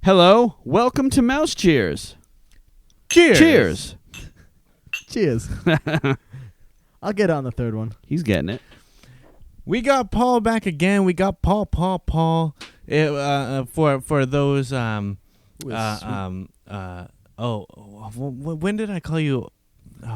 Hello, welcome to Mouse Cheers. Cheers. Cheers. Cheers. I'll get on the third one. He's getting it. We got Paul back again. We got Paul. For those when did I call you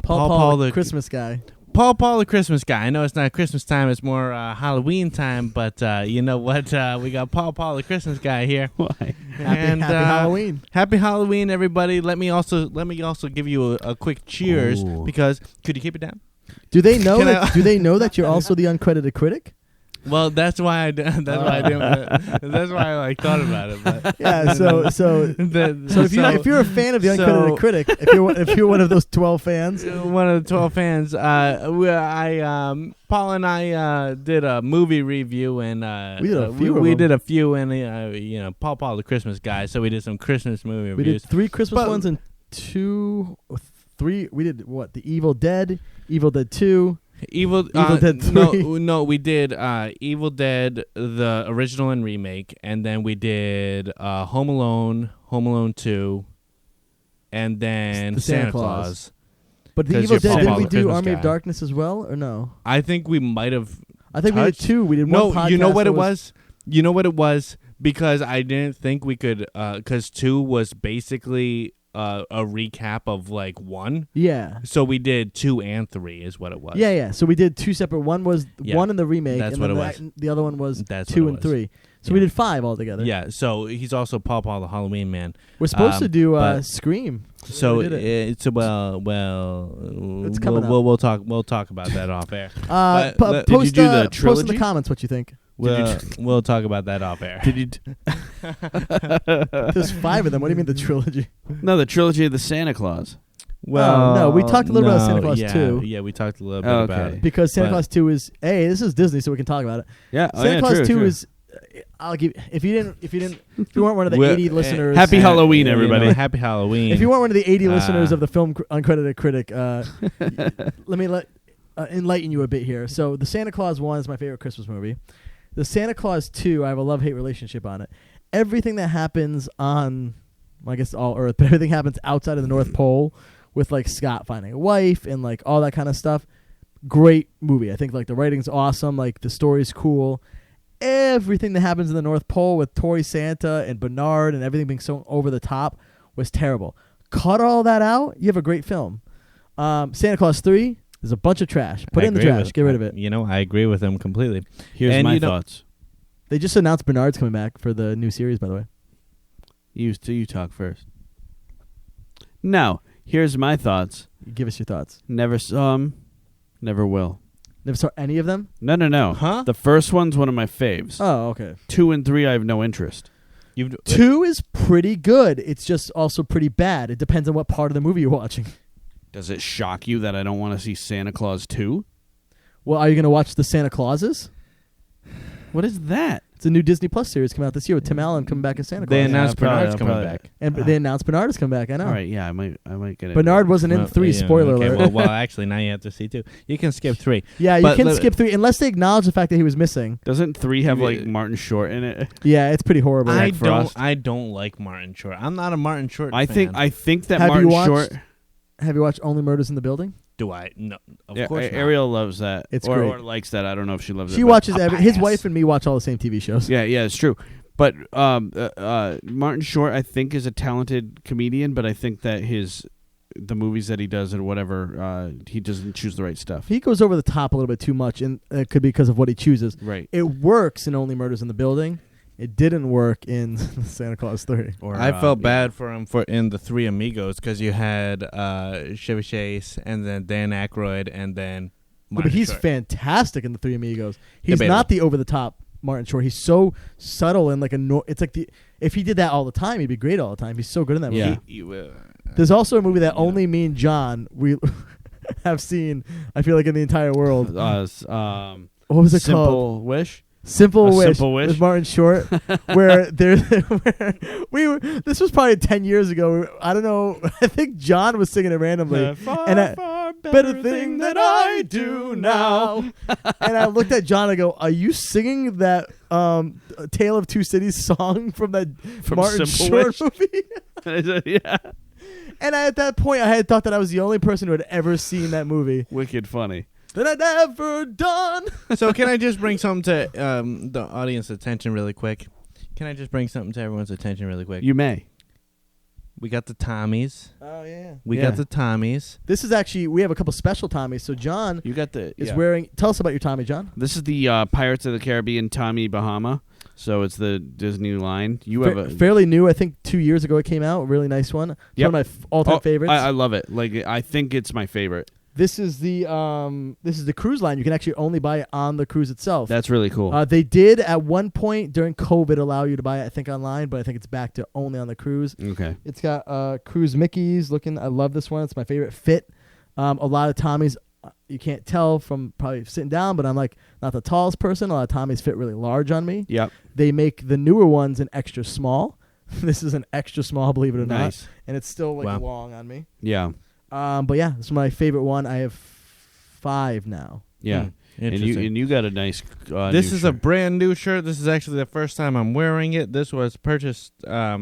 Paul the Christmas guy. Paul the Christmas guy. I know it's not Christmas time, it's more Halloween time, but you know what? We got Paul the Christmas guy here. Why? Happy Halloween. Happy Halloween, everybody. Let me also give you a quick cheers. Ooh. Because could you keep it down? Do they know that you're also the uncredited critic? Well, that's why I didn't. That's why I thought about it. But Yeah. So if you're a fan of the uncredited critic, if you're one of those 12 fans, one of the 12 fans, Paul and I did a movie review, and we did a few. We did a few, and Paul the Christmas guy. So we did some Christmas movie we reviews. did 3 Christmas ones and 3. We did what? The Evil Dead 2. Evil Dead 3. No, we did Evil Dead, the original and remake, and then we did Home Alone 2, and then the Santa Claus. But the 'Cause Evil you're Dead, Paul didn't we the do Christmas Army guy. of Darkness as well, or no? I think we might have. I think we did 2. We did one No, podcast. you know what it was? You know what it was? Because I didn't think we could, because 2 was basically a recap of 1. Yeah. So we did 2 and 3 is what it was. Yeah. So we did 2 separate. One was one in the remake, That's and what then it was. the other one was That's 2 what it and was. 3. So Yeah. we did 5 altogether. Yeah, so he's also Paul the Halloween man. We're supposed to do but- Scream. So we did it. it's well. It's coming up. We'll talk about that off air. Post, did you do the post in trilogy? the comments what you think. We'll talk about that off air. Did you? There's 5 of them. What do you mean the trilogy? No, the trilogy of the Santa Claus. Well, no, we talked a little bit about Santa Claus 2. Yeah, we talked a little bit Oh, about okay. it. Because Santa But- Claus 2 is this is Disney, so we can talk about it. Yeah, Santa Claus 2 true. is. I'll give if you weren't one of the Well, 80 listeners. Happy Halloween, everybody. Happy Halloween. If you weren't one of the 80 listeners of the film Uncredited Critic, let me enlighten you a bit here. So the Santa Claus 1 is my favorite Christmas movie. The Santa Claus 2, I have a love-hate relationship on it. Everything that happens on, well, I guess all Earth, but everything happens outside of the North Pole with Scott finding a wife and all that kind of stuff. Great movie. I think the writing's awesome. The story's cool. Everything that happens in the North Pole with Toy Santa and Bernard and everything being so over the top was terrible. Cut all that out, you have a great film. Santa Claus 3 is a bunch of trash. Put it in the trash. Get rid of it. I agree with him completely. Here's my thoughts. They just announced Bernard's coming back for the new series, by the way. You talk first. No, here's my thoughts. Give us your thoughts. Never saw him. Never will. Never saw any of them? No. Huh? The first one's one of my faves. Oh, okay. 2 and 3, I have no interest. 2 is pretty good. It's just also pretty bad. It depends on what part of the movie you're watching. Does it shock you that I don't want to see Santa Claus 2? Well, are you going to watch the Santa Clauses? What is that? It's a new Disney Plus series coming out this year with Tim Allen coming back as Santa Claus. They announced Bernard's I'll coming probably- back. And they announced Bernard is coming back. I know. All right, yeah, I might get it. Bernard wasn't in 3. Spoiler okay, alert. Well, actually, now you have to see 2. You can skip 3. Yeah, you But can let- skip 3 unless they acknowledge the fact that he was missing. Doesn't 3 have Martin Short in it? Yeah, it's pretty horrible. I don't like Martin Short. I'm not a Martin Short fan. I think that Have Martin you watched- Short. Have you watched Only Murders in the Building? Do I? No, of Yeah, course not. Ariel loves that. It's or, great. or likes that. I don't know if she loves it. She but- watches his wife and me watch all the same TV shows. Yeah, it's true. But Martin Short, I think, is a talented comedian, but I think that the movies that he does or whatever, he doesn't choose the right stuff. He goes over the top a little bit too much, and it could be because of what he chooses. Right. It works in Only Murders in the Building. It didn't work in Santa Claus 3. Or, I felt bad for him in the Three Amigos because you had Chevy Chase and then Dan Aykroyd and then Martin But he's Short. fantastic in the Three Amigos. He's Debatable. not the over the top Martin Short. He's so subtle and it's like if he did that all the time, he'd be great all the time. He's so good in that movie. Yeah. There's also a movie that only me and John we have seen. I feel like in the entire world. What was it Simple called? Wish. Simple Wish. Simple Wish. With Martin Short, where this was probably 10 years ago. I don't know. I think John was singing it randomly, and far better thing that I do now. And I looked at John. I go, "Are you singing that Tale of Two Cities song from that Martin Short movie?" I said, yeah. And at that point, I had thought that I was the only person who had ever seen that movie. Wicked funny. That I'd ever done. So can I just bring something to the audience attention really quick? Can I just bring something to everyone's attention really quick? You may. We got the Tommies. Oh yeah. We got the Tommies. This is actually, we have a couple special Tommies. So John You got the is wearing. Tell us about your Tommy, John. This is the Pirates of the Caribbean Tommy Bahama. So it's the Disney line. You have a fairly new. I think 2 years ago it came out. A really nice one. It's Yep. one of my all-time favorites. I love it. Like I think it's my favorite. This is the cruise line. You can actually only buy it on the cruise itself. That's really cool. They did at one point during COVID allow you to buy it, I think, online, but I think it's back to only on the cruise. Okay. It's got cruise Mickeys looking. I love this one. It's my favorite fit. A lot of Tommies, you can't tell from probably sitting down, but I'm like not the tallest person. A lot of Tommies fit really large on me. Yep. They make the newer ones an extra small. This is an extra small, believe it or Nice. not, and it's still like Wow. long on me. Yeah. But yeah, this is my favorite one. I have 5 now. Yeah. And Interesting. you got a nice. This new is a shirt. brand new shirt. This is actually the first time I'm wearing it. This was purchased. I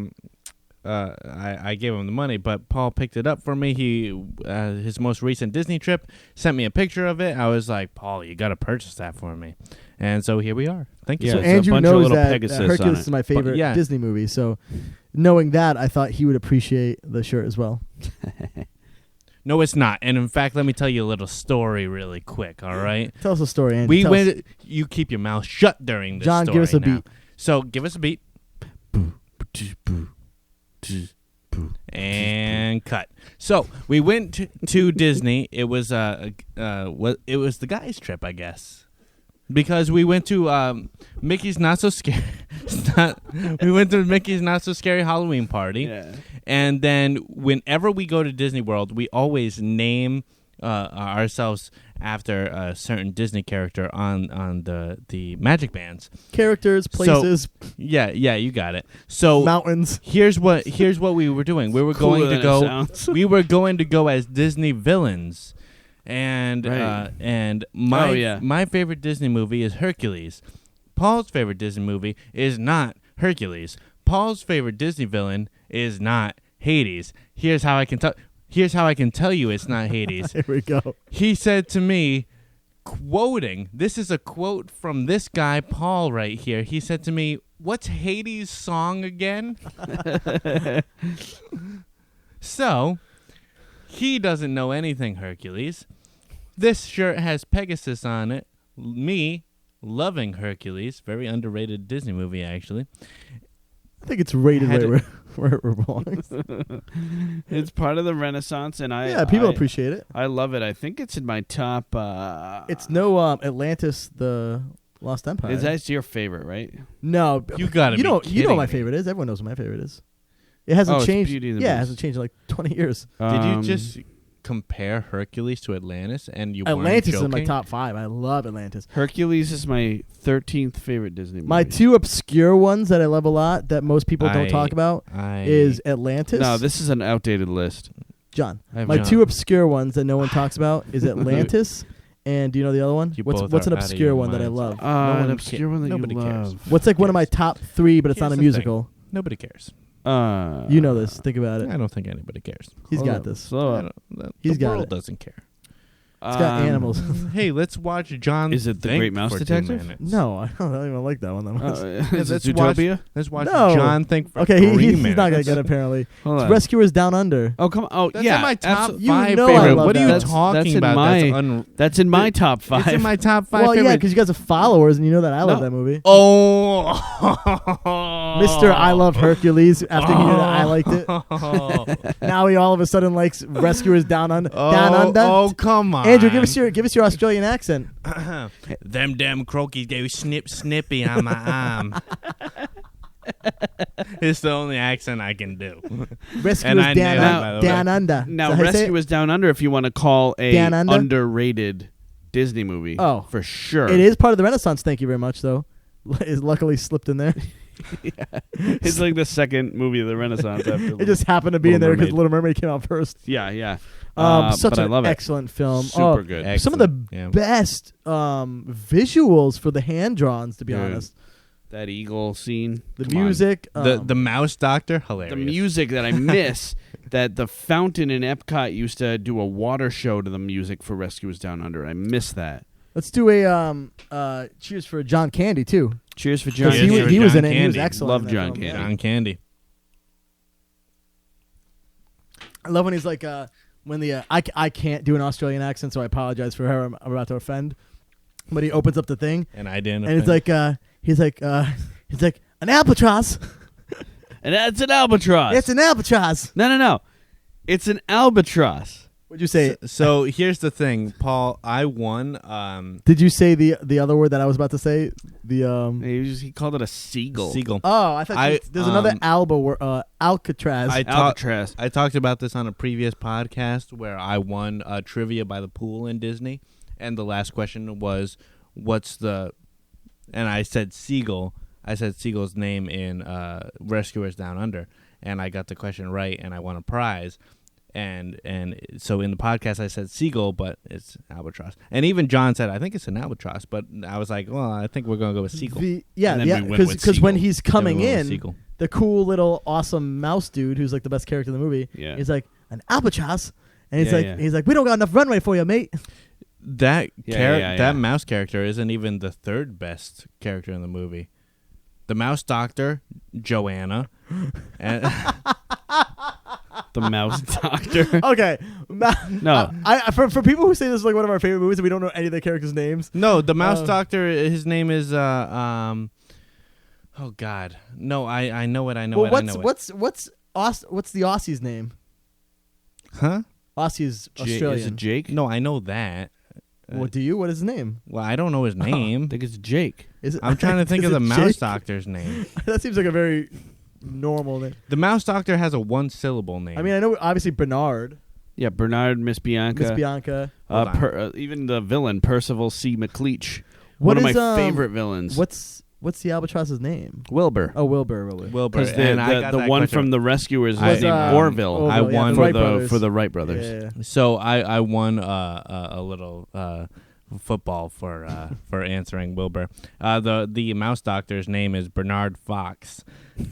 gave him the money, but Paul picked it up for me. He his most recent Disney trip sent me a picture of it. I was like, Paul, you got to purchase that for me. And so here we are. Thank you. Yeah, So it's a Andrew bunch of knows little that Pegasus on Hercules it. is my favorite yeah. Disney movie. So knowing that, I thought he would appreciate the shirt as well. No, it's not. And in fact, let me tell you a little story really quick. All right. Tell us a story, Andrew. Tell us. You keep your mouth shut during this. John, story give us a now. beat. So give us a beat. And cut. So we went to Disney. It was it was the guys' trip, I guess, because we went to Mickey's Not So Scary. We went to Mickey's Not So Scary Halloween party, Yeah. and then whenever we go to Disney World, we always name ourselves after a certain Disney character on the magic bands. Characters, places, Yeah, you got it. So mountains. Here's what we were doing. We were Cooler going to than it go. sounds. We were going to go as Disney villains, and Right. my favorite Disney movie is Hercules. Paul's favorite Disney movie is not Hercules. Paul's favorite Disney villain is not Hades. Here's how I can tell you it's not Hades. Here we go. He said to me, quoting, this is a quote from this guy, Paul, right here. He said to me, "What's Hades' song again?" So, he doesn't know anything Hercules. This shirt has Pegasus on it. Me loving Hercules. Very underrated Disney movie, actually. I think it's rated Had right where it belongs. It's part of the Renaissance, and People I appreciate it. I love it. I think it's in my top. It's no Atlantis, the Lost Empire. Is that your favorite, right? No, You gotta You know be what my kidding me. favorite is. Everyone knows what my favorite is. It hasn't it's changed. Beauty and the Yeah, it Beast. hasn't changed in like 20 years. Did you just compare Hercules to Atlantis? And you weren't Atlantis is joking? in my top 5. I love Atlantis. Hercules is my 13th favorite Disney movie. My 2 obscure ones that I love a lot that most people don't talk about is Atlantis. No, this is an outdated list. John. I have My not. 2 obscure ones that no one talks about is Atlantis. And do you know the other one? You What's both an are out of obscure your one that I minds. love? An obscure one that nobody you cares. love. What's like one of my top 3, but it's not a Here's the musical? Nobody cares. You know this. Think about it. I don't think anybody cares. He's Hold got up. this. Slow I up. don't- He's the got world it. doesn't care. It's got animals. Hey, let's watch John. Is it The think Great Mouse for 2 Detective? minutes. No, I don't even like that one that much. Is it let's watch- Zootopia? Let's watch No. John think for Okay, 3 he's minutes. not going to get it, apparently. Hold It's on. Rescuers Down Under. Oh, come on. Oh, That's yeah. in my top absolutely. 5 You know I favorite. love What are that. you That's talking in about? my- That's in my top 5. It's in my top 5 Well, yeah, favorite. because you guys are followers, and you know that I love No. that movie. Oh, Mr. I Love Hercules, after he knew that I liked it. Now he all of a sudden likes Rescuers Down Under. Down Under. Oh, come on, Andrew, give us your Australian accent. Them damn croakies go snippy on my arm. It's the only accent I can do. Rescuers And I Down, nailed it, by the way. Down Under. Now, Is that how you say it? Rescue is Down Under if you want to call a Down Under? underrated Disney movie. Oh. For sure. It is part of the Renaissance. Thank you very much, though. It's luckily slipped in there. It's like the second movie of the Renaissance after It just happened to be in Little there because Mermaid. Little Mermaid came out first. Yeah. Such but I an love excellent film. Super good. Some of the Excellent, best visuals for the hand drawings, to be Dude. honest. That eagle scene. The Come on. music. The mouse doctor, hilarious. The music that I miss, that the fountain in Epcot used to do a water show to the music for Rescuers Down Under. I miss that. Let's do a cheers for John Candy, too. Cheers for John. Because Cheers he for was John in it. And he was Candy. excellent. Love in that John film. Candy. John Candy. I love when he's like, when the I can't do an Australian accent, so I apologize for her. I'm about to offend. But he opens up the thing, And I didn't. and it's like, he's like, an albatross. And that's an albatross. It's an albatross. No. It's an albatross. What'd you say? So here's the thing, Paul. I won. Did you say the other word that I was about to say? The He called it a seagull. Seagull. Oh, I thought there's another Alcatraz. Alcatraz. I talked about this on a previous podcast where I won trivia by the pool in Disney, and the last question was, "What's the?" And I said seagull. I said seagull's name in Rescuers Down Under, and I got the question right, and I won a prize. And so in the podcast I said seagull, but it's albatross. And even John said, I think it's an albatross, but I was like, well, I think we're going to go with seagull. And then we went with Because when seagull. he's coming Then we went with in, seagull. the cool little awesome mouse dude who's like the best character in the movie, Yeah. is like an albatross, and he's Yeah, he's like, we don't got enough runway for you, mate. That Yeah. that mouse character isn't even the third best character in the movie. The mouse doctor, Joanna, and The mouse doctor. Okay, No. I for people who say this is like one of our favorite movies and we don't know any of the characters' names. no, the mouse doctor. His name is oh God, no, I know it. I know Well, it. what's I know what's the Aussie's name? it. Huh? Aussie's Is Australian. it Jake? No, I know that. What do you? What is his name? Well, I don't know his I name. think it's Jake. Is it? I'm trying to think is of the it mouse Jake? doctor's name. That seems like a very normal name. The mouse doctor has a one-syllable name. I mean, I know obviously Bernard, Yeah, Bernard, Miss Bianca. Miss Bianca. Hold on. Even the villain, Percival C. McLeach. What One of is, my favorite villains. What's the albatross's name? Wilbur. Oh, Wilbur. Wilbur. Because And I the got the that one question. from the Rescuers I- was named Orville. Orville, I won the Wright for brothers. the Wright brothers. Yeah. So I won a little football for answering Wilbur. The mouse doctor's name is Bernard Fox,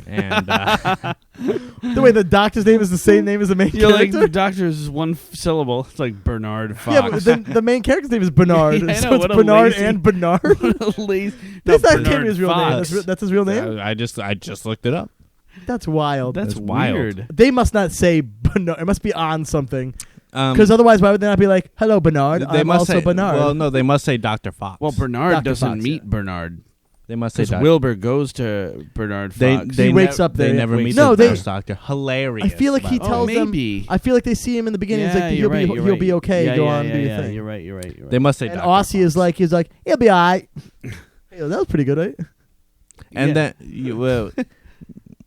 and The way the doctor's name is the same name as the main You know, like character. the doctor's is one syllable. It's like Bernard Fox. Yeah, but the main character's name is Bernard. Yeah, I So know, it's what a Bernard lazy- and Bernard. Lazy. That's not Bernard can't be his real name. Fox. That's his real name. I just looked it up. That's wild. That's wild. weird. They must not say Bernard. It must be on something. Because Because otherwise, why would they not be like, "Hello, Bernard. they I'm must also say Bernard." Well, no, they must say Dr. Fox. Well, Bernard Dr. doesn't Fox, meet yeah. Bernard. they must say Because Dr. Wilbur goes to Bernard Fox. He wakes up there, They yeah. never meet No, the they- mouse doctor. Hilarious. I feel like he by the way. tells them. maybe. I feel like they see him in the beginning. It's like you're right, he'll be okay. Yeah, Go yeah, on, yeah, do your yeah, thing. You're right. You're right. They must say And Dr. Aussie is Fox. like, he's like, he'll be alright. Hey, that was pretty good, right? And Yeah. then you will.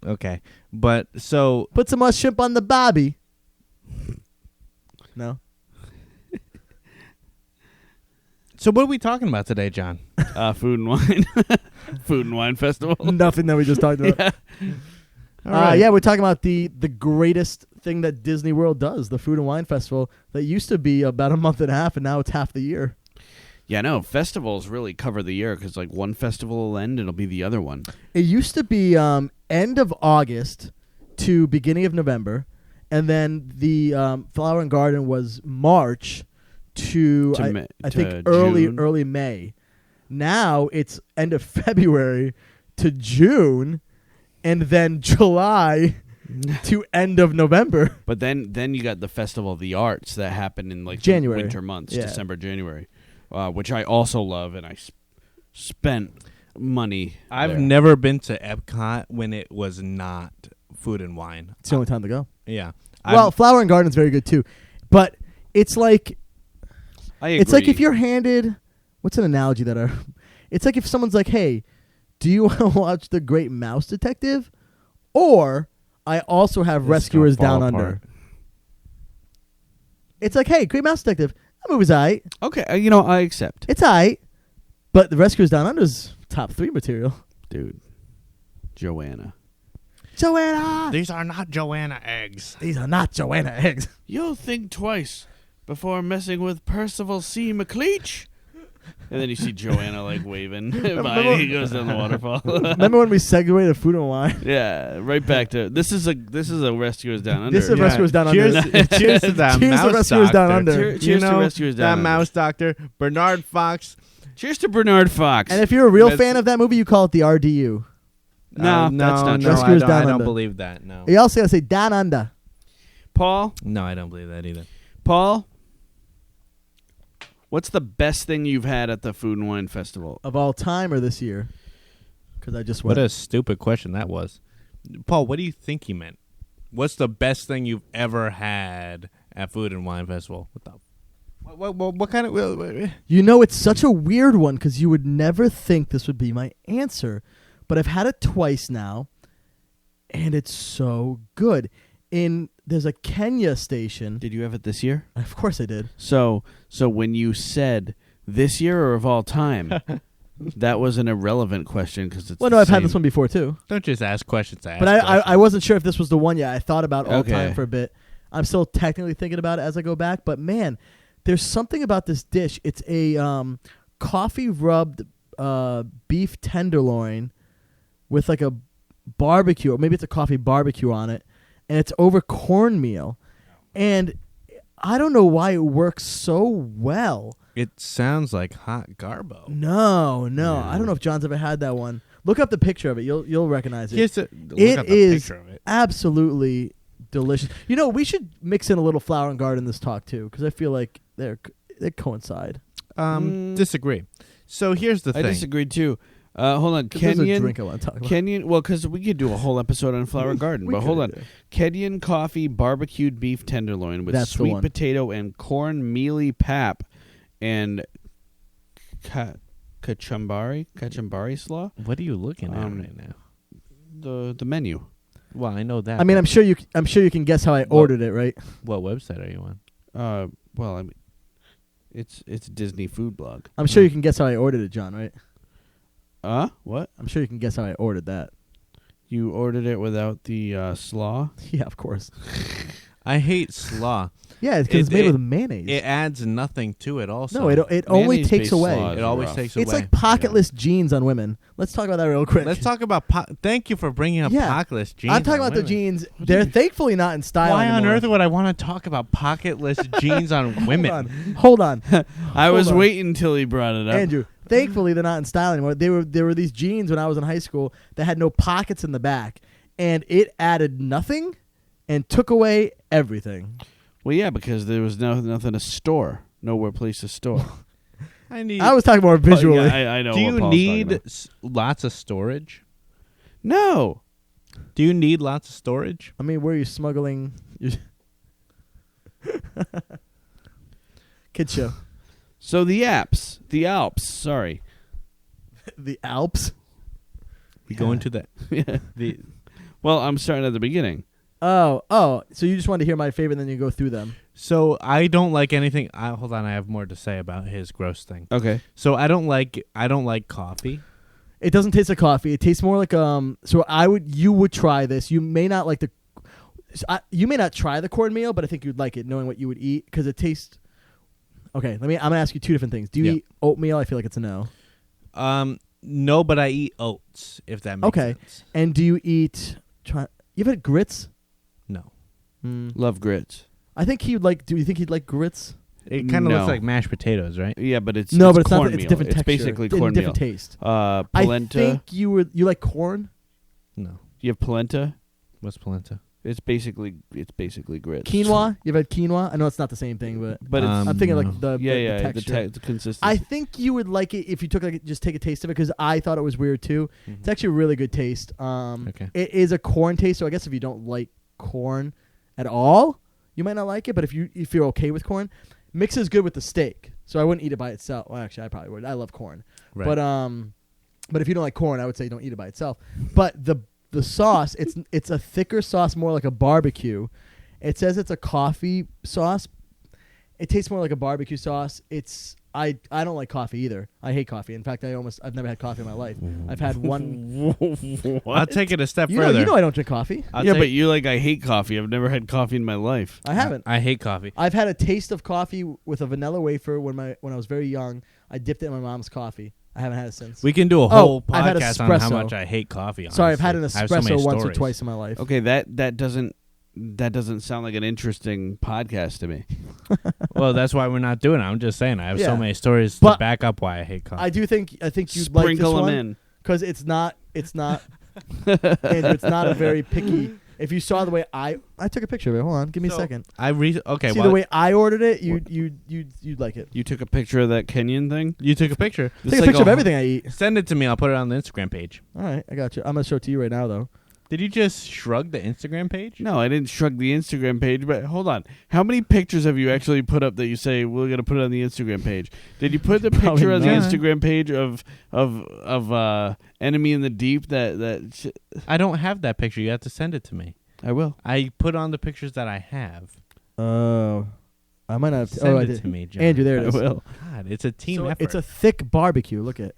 Okay, but so Put some more shrimp on the barbie. No. what are we talking about today, John? Food and wine. Food and wine festival. Nothing that we just talked about. Yeah. All right. Yeah, we're talking about the greatest thing that Disney World does, the Food and Wine Festival, that used to be about a month and a half, and now it's half the year. Yeah, no, festivals really cover the year because like one festival will end and it'll be the other one. It used to be end of August to beginning of November, and then the Flower and Garden was March to I think June. early May. Now it's end of February to June, and then July to end of November. But then you got the Festival of the Arts that happened in like January. the winter months, Yeah. December, January, which I also love, and I spent money. I've there. never been to Epcot when it was not Food and Wine. It's the only time to go. Yeah. Well, Flower and Garden's very good too, but it's like I agree. it's like if you're handed what's an analogy that are it's like if someone's like, hey, do you want to watch The Great Mouse Detective, or I also have This is Rescuers gonna fall Down apart. Under. It's like, hey, Great Mouse Detective, that movie's aight. Okay, I accept, It's aight, but The Rescuers Down Under's top 3 material. dude. Joanna. Joanna. These are not Joanna eggs. These are not Joanna eggs. You'll think twice before messing with Percival C. McLeach. And then you see Joanna like waving by. He goes down the waterfall. Remember when we segued to food and wine? Yeah, right back to this is a Rescuers Down Under. This is a Rescuers Down Under. Cheers to that Cheers to mouse Rescuers Down doctor. Under. Cheers to Rescuers Down that Under. mouse doctor, Bernard Fox. Cheers to Bernard Fox. And if you're a real That's- fan of that movie, you call it the RDU. No, no, that's not no, true. Rescuers I Down don't Under. believe that. No, You also gotta say Down Under. Paul, no, I don't believe that either. Paul, what's the best thing you've had at the Food and Wine Festival? Of all time or this year? Because I just went. What a stupid question that was. Paul, what do you think he meant? What's the best thing you've ever had at Food and Wine Festival? What kind of... You know, it's such a weird one because you would never think this would be my answer. But I've had it twice now, and it's so good. There's a Kenya station. Did you have it this year? Of course I did. So when you said this year or of all time, that was an irrelevant question because it's. Well, the no, I've had same. this one before too. Don't just ask questions. But I wasn't sure if this was the one yet. I thought about all Okay. time for a bit. I'm still technically thinking about it as I go back. But man, there's something about this dish. It's a coffee rubbed beef tenderloin with like a barbecue, or maybe it's a coffee barbecue on it, and it's over cornmeal. And I don't know why it works so well. It sounds like hot garbo. No, Yeah. I don't know if John's ever had that one. Look up the picture of it. You'll recognize it. Look It up the is picture of it. absolutely delicious. You know, we should mix in a little flower and garden in this talk too, because I feel like they coincide. Disagree. So here's the I thing. disagreed too. Hold on, 'Cause there's a Kenyan. drink I want to talk about. Kenyan, well, because we could do a whole episode on Flower Garden, We but hold on. could, Kenyan coffee barbecued beef tenderloin with That's the sweet one. potato and corn mealy pap and kachumbari slaw. What are you looking at Um, right now? The menu. Well, I know that. I mean, but I'm sure you can guess how I ordered it, right? what website are you on? Well, I mean, it's Disney food blog. I'm sure you can guess how I ordered it, John, right? What? I'm sure you can guess how I ordered that. You ordered it without the slaw? Yeah, of course. I hate slaw. Yeah, because it's made with mayonnaise. It adds nothing to it. Also, No, it only Mayonnaise-based takes away. slaw is It always rough. takes away. It's like pocketless jeans on women. Let's talk about that real quick. Let's talk about. Thank you for bringing up Yeah. pocketless jeans. I'm talking on about the women. jeans. They're thankfully not in style Why on anymore. earth would I want to talk about pocketless jeans on women? Hold on. I was Hold on. waiting until he brought it up. Andrew, thankfully they're not in style anymore. There were these jeans when I was in high school that had no pockets in the back, and it added nothing and took away everything. Well, yeah, because there was nothing to store, nowhere place to store. I was talking more visually. Yeah, I know. Do what you Paul's need talking about. lots of storage? No. Do you need lots of storage? I mean, where are you smuggling? Kid show. So the Alps. Sorry. The Alps. You go into the the. Well, I'm starting at the beginning. Oh. So you just wanted to hear my favorite, and then you go through them. So I don't like anything. Hold on, I have more to say about his gross thing. Okay. So I don't like coffee. It doesn't taste like coffee. It tastes more like So you would try this. You may not like you may not try the cornmeal, but I think you'd like it, knowing what you would eat, because it tastes. Okay, I'm gonna ask you two different things. Do you eat oatmeal? I feel like it's a no. No, but I eat oats. If that makes sense. And do you eat? You've had grits? No. Love grits. I think he'd like. Do you think he'd like grits? It kind of No. looks like mashed potatoes, right? Yeah, but it's But it's not. cornmeal. It's different texture. It's basically Different cornmeal. taste. Polenta. I think you like corn. No. You have polenta. What's polenta? It's basically grits. Quinoa. You've had quinoa. I know it's not the same thing, but But it's I'm thinking no. like the the texture. the consistency. I think you would like it if you took just take a taste of it, because I thought it was weird too. Mm-hmm. It's actually a really good taste. Okay. It is a corn taste, so I guess if you don't like corn at all, you might not like it. But if you're okay with corn, mixes good with the steak. So I wouldn't eat it by itself. Well, actually, I probably would. I love corn. Right. But if you don't like corn, I would say don't eat it by itself. But the sauce, it's a thicker sauce, more like a barbecue. It says it's a coffee sauce. It tastes more like a barbecue sauce. I don't like coffee either. I hate coffee. In fact, I've never had coffee in my life. I've had one. I'll take it a step You further. know I don't drink coffee. But you I hate coffee. I've never had coffee in my life. I haven't. I hate coffee. I've had a taste of coffee with a vanilla wafer when I was very young. I dipped it in my mom's coffee. I haven't had it since. We can do a whole I've had podcast on how espresso. much I hate coffee. Honestly. Sorry, I've had an I have so many espresso once or stories. twice in my life. Okay, that doesn't sound like an interesting podcast to me. Well, that's why we're not doing it. I'm just saying I have so Yeah. many stories But to back up why I hate coffee. I think you'd like this Sprinkle them one in. because it's not Andrew, it's not a very picky. If you saw the way I took a picture of it. Hold on, give me a second. Okay. See the way I ordered it, you'd like it. You took a picture of that Kenyan thing? you took a picture. Take a picture of everything I eat. Send it to me. I'll put it on the Instagram page. All right, I got you. I'm gonna show it to you right now, though. Did you just shrug the Instagram page? No, I didn't shrug the Instagram page, but hold on. How many pictures have you actually put up that you say we're going to put it on the Instagram page? Did you put the Probably picture on the not. Instagram page of Enemy in the Deep I don't have that picture. You have to send it to me. I will. I put on the pictures that I have. Oh, I might not have. Send I it did. to me, John. Andrew, there it I is. will. God, it's a team So effort. it's a thick barbecue. Look at.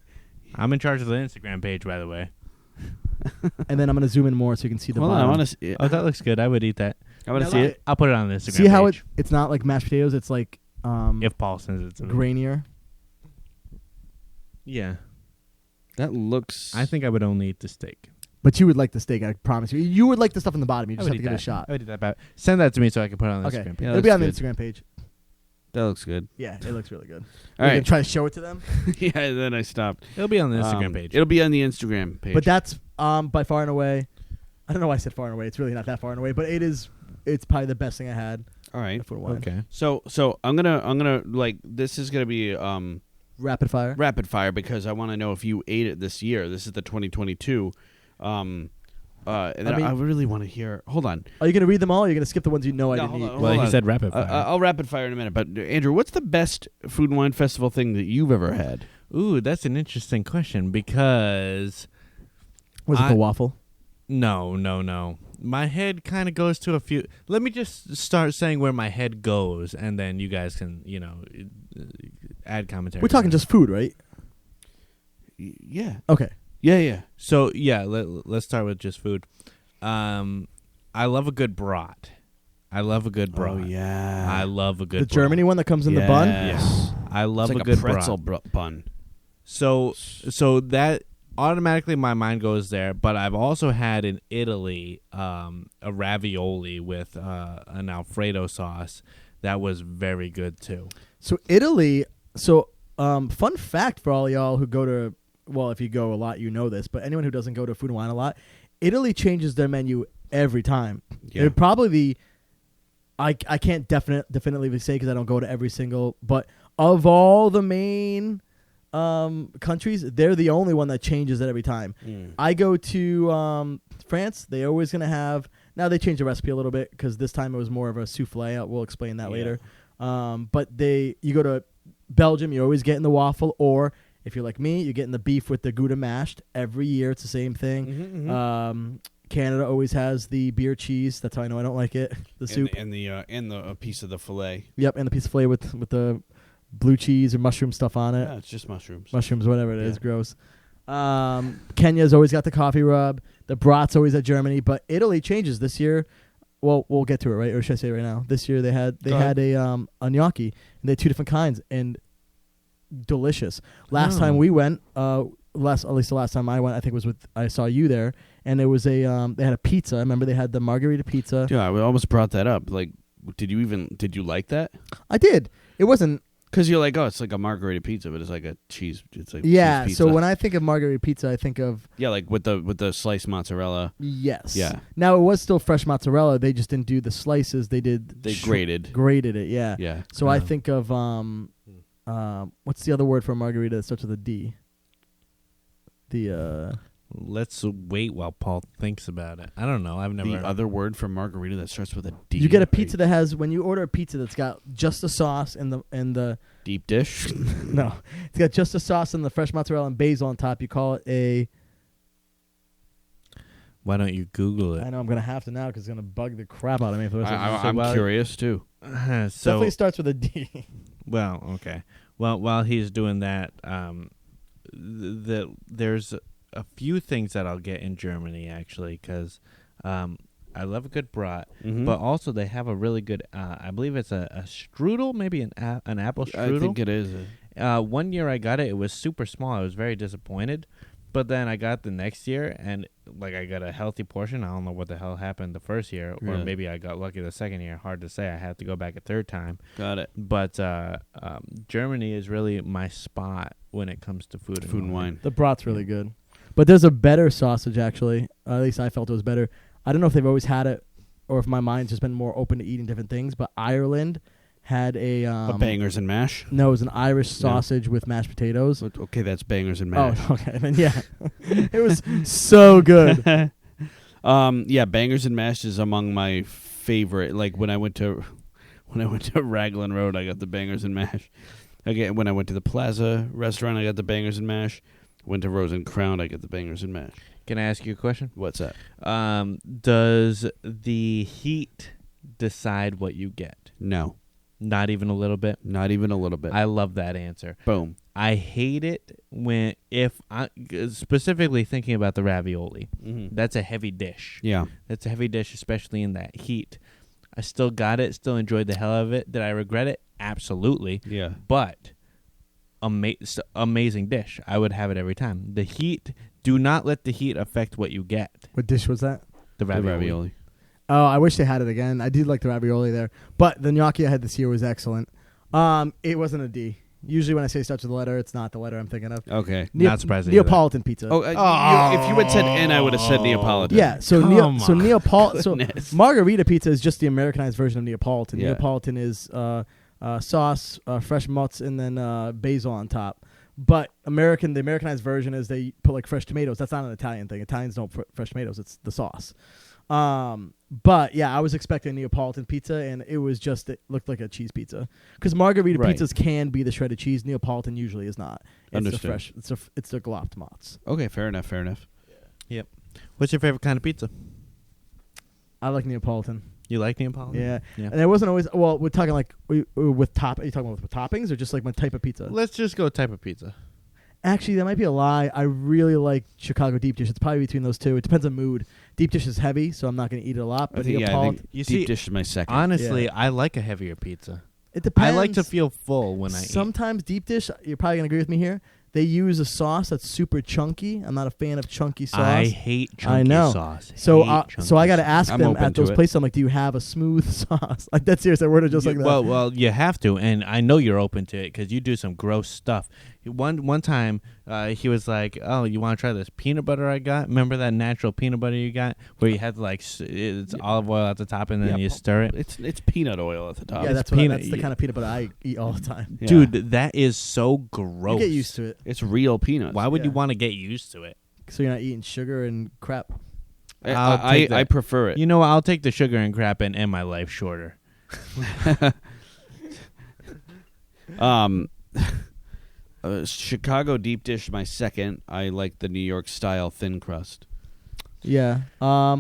I'm in charge of the Instagram page, by the way. And then I'm gonna zoom in more so you can see the Hold on, bottom. I want to. Oh, that looks good. I would eat that. I want Now to see look. it. I'll put it on the Instagram See how page. it's not like mashed potatoes. It's like If Paul sends it to me. grainier. Yeah. That looks. I think I would only eat the steak. But you would like the steak, I promise you. You would like the stuff in the bottom. You I just would have to eat give it a that. shot. I would eat that. Send that to me so I can put it on the Okay, Instagram page. Yeah, it'll be on the looks Instagram page. that looks good. Yeah, it looks really good. All You can right. try to show it to them. Yeah, then I stopped. It'll be on the Instagram page. It'll be on the Instagram page. But that's by far and away. I don't know why I said far and away. It's really not that far and away, but it's probably the best thing I had. all right. For wine. Okay. So I'm gonna this is gonna be Rapid fire. rapid fire because I want to know if you ate it this year. This is the 2022. And then I really want to hear. Hold on. Are you going to read them all? Or are you going to skip the ones you know I No, didn't hold eat? on. Well, he said rapid fire. I'll rapid fire in a minute. But Andrew, what's the best food and wine festival thing that you've ever had? Ooh, that's an interesting question because Was it the waffle? No. My head kind of goes to a few. Let me just start saying where my head goes, and then you guys can, add commentary. We're talking just food, right? Yeah. Okay. Yeah. So yeah, let's start with just food. I love a good brat. I love a good brat. Oh yeah. I love a good The brat. Germany one that comes in the bun? Yes. I love It's like a good pretzel brat. bun. So that automatically my mind goes there, but I've also had in Italy a ravioli with an Alfredo sauce that was very good too. So Italy. So fun fact for all y'all who go to, well, if you go a lot, you know this, but anyone who doesn't go to Food and Wine a lot, Italy changes their menu every time. Yeah. It probably I can't definitively say because I don't go to every single, but of all the main countries, they're the only one that changes it every time. I go to France. They always going to have, now they changed the recipe a little bit because this time it was more of a souffle. We'll explain that later. But you go to Belgium, you're always getting the waffle, or if you're like me, you're getting the beef with the Gouda mashed. Every year it's the same thing. Canada always has the beer cheese. That's how I know I don't like it. The soup. And the piece of the fillet. Yep, and the piece of filet with the blue cheese or mushroom stuff on it. Yeah, it's just mushrooms. Mushrooms, whatever it is, Yeah. gross. Kenya's always got the coffee rub. The brat's always at Germany, but Italy changes this year. Well, we'll get to it, right? Or should I say it right now? This year they had a gnocchi, and they had two different kinds, and delicious. Last time we went, at least the last time I went, I think it was I saw you there, and it was they had a pizza. I remember they had the Margarita Pizza. Yeah, I almost brought that up. Like, did you like that? I did. It wasn't. Because you're like, oh, it's like a margarita pizza, but it's like a cheese. It's like Yeah. cheese So pizza. when I think of Margarita Pizza, I think of like with the sliced mozzarella. yes. Yeah. Now it was still fresh mozzarella. They just didn't do the slices. They did. They grated. Grated it. Yeah. Yeah. So I think of what's the other word for margarita that starts with a D? Let's wait while Paul thinks about it. I don't know. I've never. The other word for margarita that starts with a D. You get a pizza that has, when you order a pizza that's got just the sauce and the deep dish. no, it's got just the sauce and the fresh mozzarella and basil on top. You call it a. Why don't you Google it? I know I'm gonna have to now because it's gonna bug the crap out of me for the rest of the I'm curious too. So Definitely starts with a D. well, okay. while he's doing that, there's a few things that I'll get in Germany actually, because I love a good brat, but also they have a really good. I believe it's a strudel, maybe an apple strudel. I think it is. 1 year I got it. It was super small. I was very disappointed. But then I got the next year, and I got a healthy portion. I don't know what the hell happened the first year, or maybe I got lucky the second year. Hard to say. I had to go back a third time. Got it. But Germany is really my spot when it comes to food and wine. The brat's really good. But there's a better sausage, actually. At least I felt it was better. I don't know if they've always had it, or if my mind's just been more open to eating different things, but Ireland had a bangers and mash. No, it was an Irish sausage with mashed potatoes. Okay, that's bangers and mash. Oh, okay, then yeah, it was so good. Bangers and mash is among my favorite. Like when I went to Raglan Road, I got the bangers and mash. Again, when I went to the Plaza restaurant, I got the bangers and mash. Went to Rose and Crown, I got the bangers and mash. Can I ask you a question? What's that? Does the heat decide what you get? No. Not even a little bit? Not even a little bit. I love that answer. Boom. I hate it specifically thinking about the ravioli. That's a heavy dish. Yeah. That's a heavy dish, especially in that heat. I still got it, still enjoyed the hell of it. Did I regret it? Absolutely. Yeah. But amazing dish. I would have it every time. The heat, do not let the heat affect what you get. What dish was that? The ravioli. Oh, I wish they had it again. I did like the ravioli there. But the gnocchi I had this year was excellent. It wasn't a D. Usually when I say starts with a letter, it's not the letter I'm thinking of. Okay. Not surprising. Neapolitan pizza. If you had said N, I would have said Neapolitan. Yeah, so Neapolitan. So Margarita Pizza is just the Americanized version of Neapolitan. Yeah. Neapolitan is sauce, fresh mozz, and then basil on top. But the Americanized version is they put like fresh tomatoes. That's not an Italian thing. Italians don't put fresh tomatoes. It's the sauce. But yeah, I was expecting Neapolitan pizza, and it looked like a cheese pizza. Because Margarita pizzas can be the shredded cheese. Neapolitan usually is not. It's Understood. the fresh. It's the glopped mozz. Okay, fair enough. Yep. What's your favorite kind of pizza? I like Neapolitan. You like Neapolitan? Yeah. Yeah. And it wasn't always. Well, we're talking like with top. Are you talking about with toppings or just like my type of pizza? Let's just go type of pizza. Actually, that might be a lie. I really like Chicago deep dish. It's probably between those two. It depends on mood. Deep dish is heavy, so I'm not going to eat it a lot. But I think deep dish is my second. Honestly, I like a heavier pizza. It depends. I like to feel full when I eat. Sometimes deep dish, you're probably going to agree with me here, they use a sauce that's super chunky. I'm not a fan of chunky sauce. I hate chunky sauce. So I got to ask them at those places, I'm like, do you have a smooth sauce? Like, that's serious. I worded just like that. Well, you have to, and I know you're open to it because you do some gross stuff. One time, he was like, "Oh, you want to try this peanut butter I got? Remember that natural peanut butter you got, where you had it's olive oil at the top and then you stir it? It's peanut oil at the top. Yeah, that's the kind of peanut butter I eat all the time. Yeah. Dude, that is so gross. You get used to it. It's real peanuts. Why would you want to get used to it? So you're not eating sugar and crap. I prefer it. You know what? I'll take the sugar and crap and end my life shorter. Chicago deep dish, my second. I like the New York style thin crust. Yeah.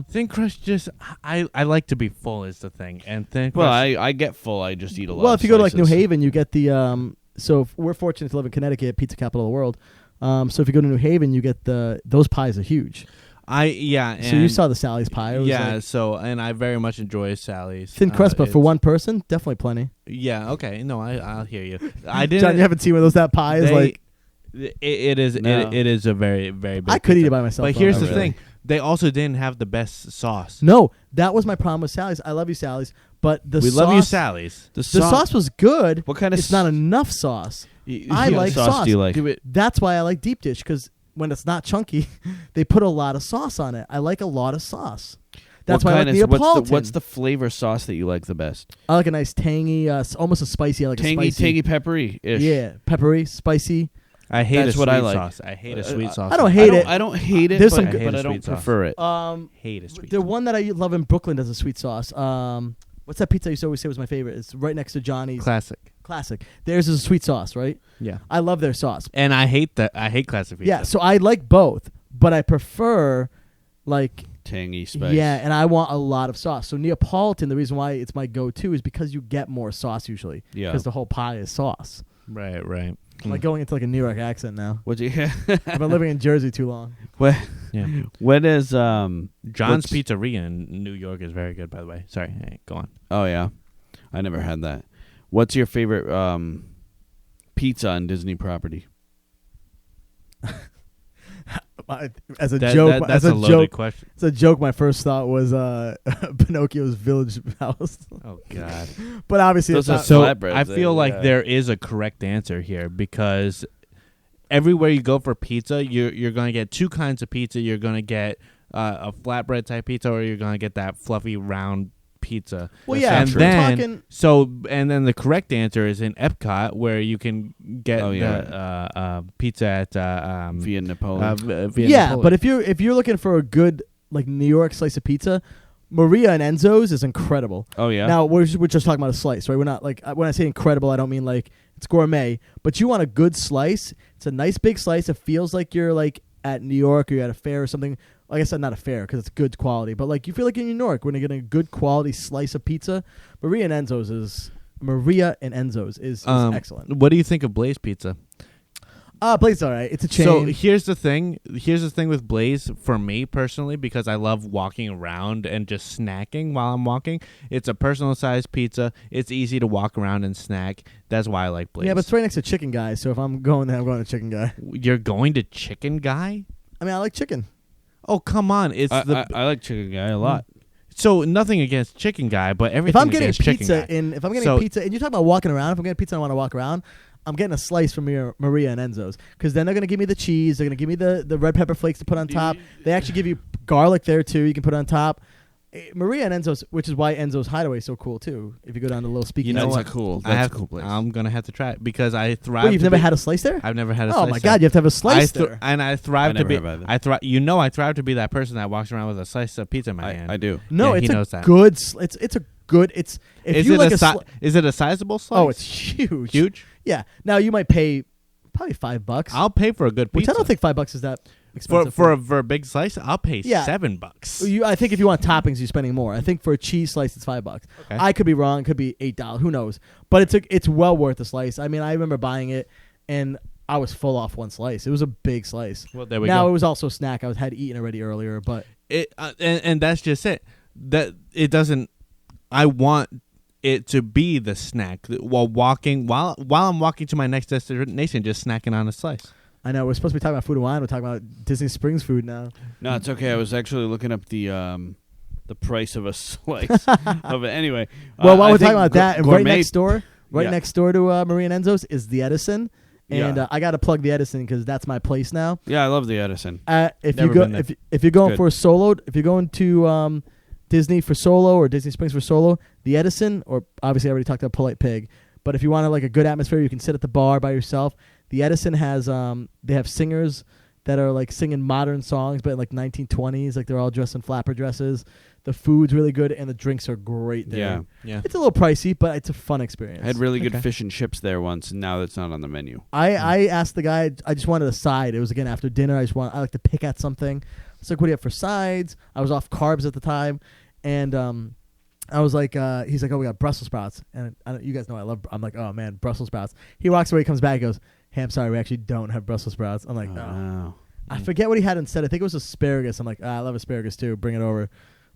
Thin crust I like to be full is the thing. And thin crust. Well, I get full. I just eat a lot. Well, of if you go to like slices. New Haven, you get the so we're fortunate to live in Connecticut, pizza capital of the world. So if you go to New Haven, you get those pies are huge. So you saw the Sally's pie. It was and I very much enjoy Sally's. Thin crust, but for one person, definitely plenty. Yeah, okay. No, I'll hear you. I didn't. John, you haven't seen one of those that pie is like. It is a very, very big I could pizza. eat it by myself. But here's the thing. They also didn't have the best sauce. No, that was my problem with Sally's. I love you, Sally's. But the sauce. We love you, Sally's. The sauce was good. What kind of It's not enough sauce. I like sauce. Do you like? That's why I like deep dish, because when it's not chunky, they put a lot of sauce on it. I like a lot of sauce. That's why I like Neapolitan. What's the flavor sauce that you like the best? I like a nice tangy, almost a spicy. I like a spicy. Tangy, peppery-ish. Yeah, peppery, spicy. I hate That's a what sweet I like. sauce. I hate a sweet sauce. I don't hate it. I don't hate it, There's but, some good- but I don't prefer it. Hate a sweet The sauce. one that I love in Brooklyn does a sweet sauce. What's that pizza I used to always say was my favorite? It's right next to Johnny's. Classic. Theirs is a sweet sauce, right? Yeah. I love their sauce. And I hate that. I hate classic pizza. Yeah, so I like both, but I prefer like Tangy spice. Yeah, and I want a lot of sauce. So Neapolitan, the reason why it's my go-to is because you get more sauce usually. Yeah. Because the whole pie is sauce. Right, right. I'm like going into like a New York accent now. What you? I've been living in Jersey too long. What? Yeah. What is John's what's- Pizzeria in New York is very good, by the way. Sorry, hey, go on. Oh yeah, I never had that. What's your favorite pizza on Disney property? As a joke, that's as a a loaded joke, question. as a joke, my first thought was Pinocchio's Village House. Oh God. But obviously, Those it's are not. So flatbreads I there, feel like yeah. there is a correct answer here because everywhere you go for pizza, you're going to get two kinds of pizza. You're going to get a flatbread type pizza, or you're going to get that fluffy round pizza. Well, yeah, and if we're then talking, and then the correct answer is in Epcot, where you can get the pizza at Via Napoleon. via yeah, Napoleon. but if you're looking for a good like New York slice of pizza, Maria and Enzo's is incredible. Oh yeah. Now we're just talking about a slice, right? We're not like when I say incredible, I don't mean like it's gourmet, but you want a good slice. It's a nice big slice. It feels like you're like at New York or you're at a fair or something. Like I said, not a fair because it's good quality, but like you feel like in New York when you're getting a good quality slice of pizza. Maria and Enzo's is excellent. What do you think of Blaze Pizza? Blaze, all right. It's a chain. So here's the thing. Here's the thing with Blaze for me personally, because I love walking around and just snacking while I'm walking. It's a personal sized pizza. It's easy to walk around and snack. That's why I like Blaze. Yeah, but it's right next to Chicken Guy. So if I'm going there, I'm going to Chicken Guy. You're going to Chicken Guy? I mean, I like chicken. Oh, come on. It's I like Chicken Guy a lot. So nothing against Chicken Guy, but everything If I'm getting against Chicken pizza Guy. if I'm getting pizza, and you're talking about walking around, if I'm getting pizza and I want to walk around, I'm getting a slice from Maria and Enzo's because then they're going to give me the cheese. They're going to give me the red pepper flakes to put on top. They actually give you garlic there too. You can put on top. Maria and Enzo's, which is why Enzo's Hideaway is so cool too. If you go down to Little Speakeasy, You know That's what? a cool. I That's have a cool place. I'm gonna have to try it because I thrive. Wait, you've never had a slice there? I've never had a Oh slice. my there. God, you have to have a slice there. And I thrive I to never be. have either. I thrive. I thrive to be that person that walks around with a slice of pizza in my hand. I do. No, Yeah, he it's knows a that. good. It's a good. It's if Is you it like is it a sizable slice? Oh, it's huge. huge. Yeah. Now you might pay probably $5. I'll pay for a good Which pizza. I don't think $5 is that for expensive. for a big slice. I'll pay Yeah. $7. I think if you want toppings, you're spending more. I think for a cheese slice, it's $5. Okay. I could be wrong. It could be $8. Who knows? But it's well worth the slice. I mean, I remember buying it, and I was full off one slice. It was a big slice. Well, there we Now go. it was also a snack. I had eaten already earlier, but It and that's just it. That it doesn't. I want it to be the snack while walking while I'm walking to my next destination, just snacking on a slice. I know we're supposed to be talking about food and wine. We're talking about Disney Springs food now. No, it's okay. I was actually looking up the price of a slice of it. Anyway, Well, while I we're think talking about that, and gourmet- right next door to Maria and Enzo's is the Edison, and Yeah. I got to plug the Edison because that's my place now. Yeah, I love the Edison. If Never you go been there. if you're going Good. for a solo, if you're going to Disney for solo or Disney Springs for solo, the Edison, or obviously I already talked about Polite Pig, but if you want like a good atmosphere, you can sit at the bar by yourself. The Edison has they have singers that are like singing modern songs, but in like 1920s, like they're all dressed in flapper dresses. The food's really good and the drinks are great there. Yeah. Yeah. It's a little pricey, but it's a fun experience. I had really good Okay. fish and chips there once, and now that's not on the menu. I asked the guy. I just wanted a side. It was again after dinner. I like to pick at something. It's like, what do you have for sides? I was off carbs at the time, and I was like, he's like, oh, we got Brussels sprouts, and you guys know I'm like, oh man, Brussels sprouts. He walks away, comes back, he goes, hey, I'm sorry, we actually don't have Brussels sprouts. I'm like, oh. Wow. I forget what he had instead. I think it was asparagus. I'm like, I love asparagus too. Bring it over.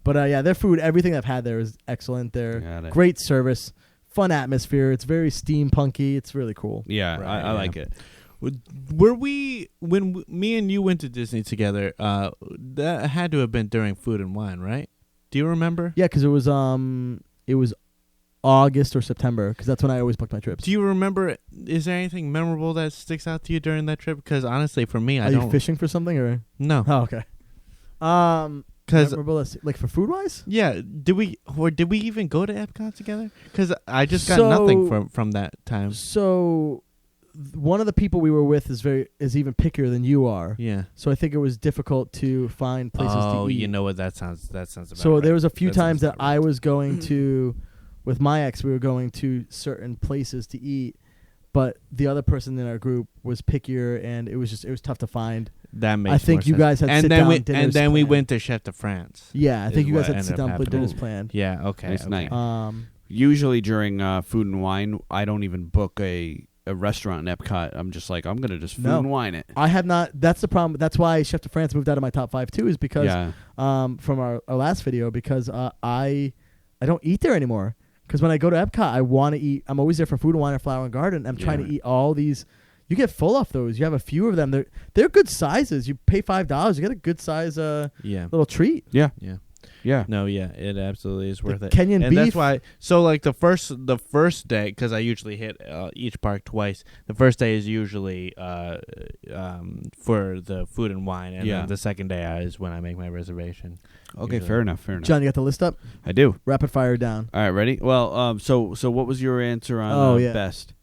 But yeah, their food, everything I've had there is excellent. They're Got it. great service, fun atmosphere. It's very steampunky. It's really cool. Yeah, Right, I yeah. like it. Were we when me and you went to Disney together? That had to have been during Food and Wine, right? Do you remember? Yeah, because it was August or September, because that's when I always book my trips. Do you remember? Is there anything memorable that sticks out to you during that trip? Because honestly, for me, I Are don't. you fishing for something or? No, Oh, okay. because Memorable, like for food wise. yeah, did we even go to Epcot together? Because I just got nothing from that time. So, one of the people we were with is even pickier than you are. Yeah. So I think it was difficult to find places Oh, to eat. you know what? That sounds about So right. there was a few That times sounds that about I right. was going to, with my ex, we were going to certain places to eat, but the other person in our group was pickier, and it was tough to find. That makes I think more you sense. guys had and sit then down we dinners and then we planned. went to Chef de France. Yeah, I think is you guys what had sit ended up down dinners happening. planned. Yeah. Okay. Nice okay. night. Usually during Food and Wine, I don't even book a a restaurant in Epcot, I'm just like, I'm gonna just food No. and wine it. I have not. That's the problem. That's why Chef de France moved out of my top 5 too. Is because from our last video, because I don't eat there anymore. Because when I go to Epcot, I want to eat. I'm always there for food and wine or Flower and Garden. I'm trying to eat all these. You get full off those. You have a few of them. They're good sizes. You pay $5, you get a good size little treat. Yeah. No, it absolutely is worth it. Kenyan and beef. that's why. So like the first day, because I usually hit each park twice. The first day is usually for the food and wine, and then the second day is when I make my reservation. Okay, usually. fair enough. John, you got the list up? I do. Rapid fire down. All right, ready? Well, so what was your answer on best?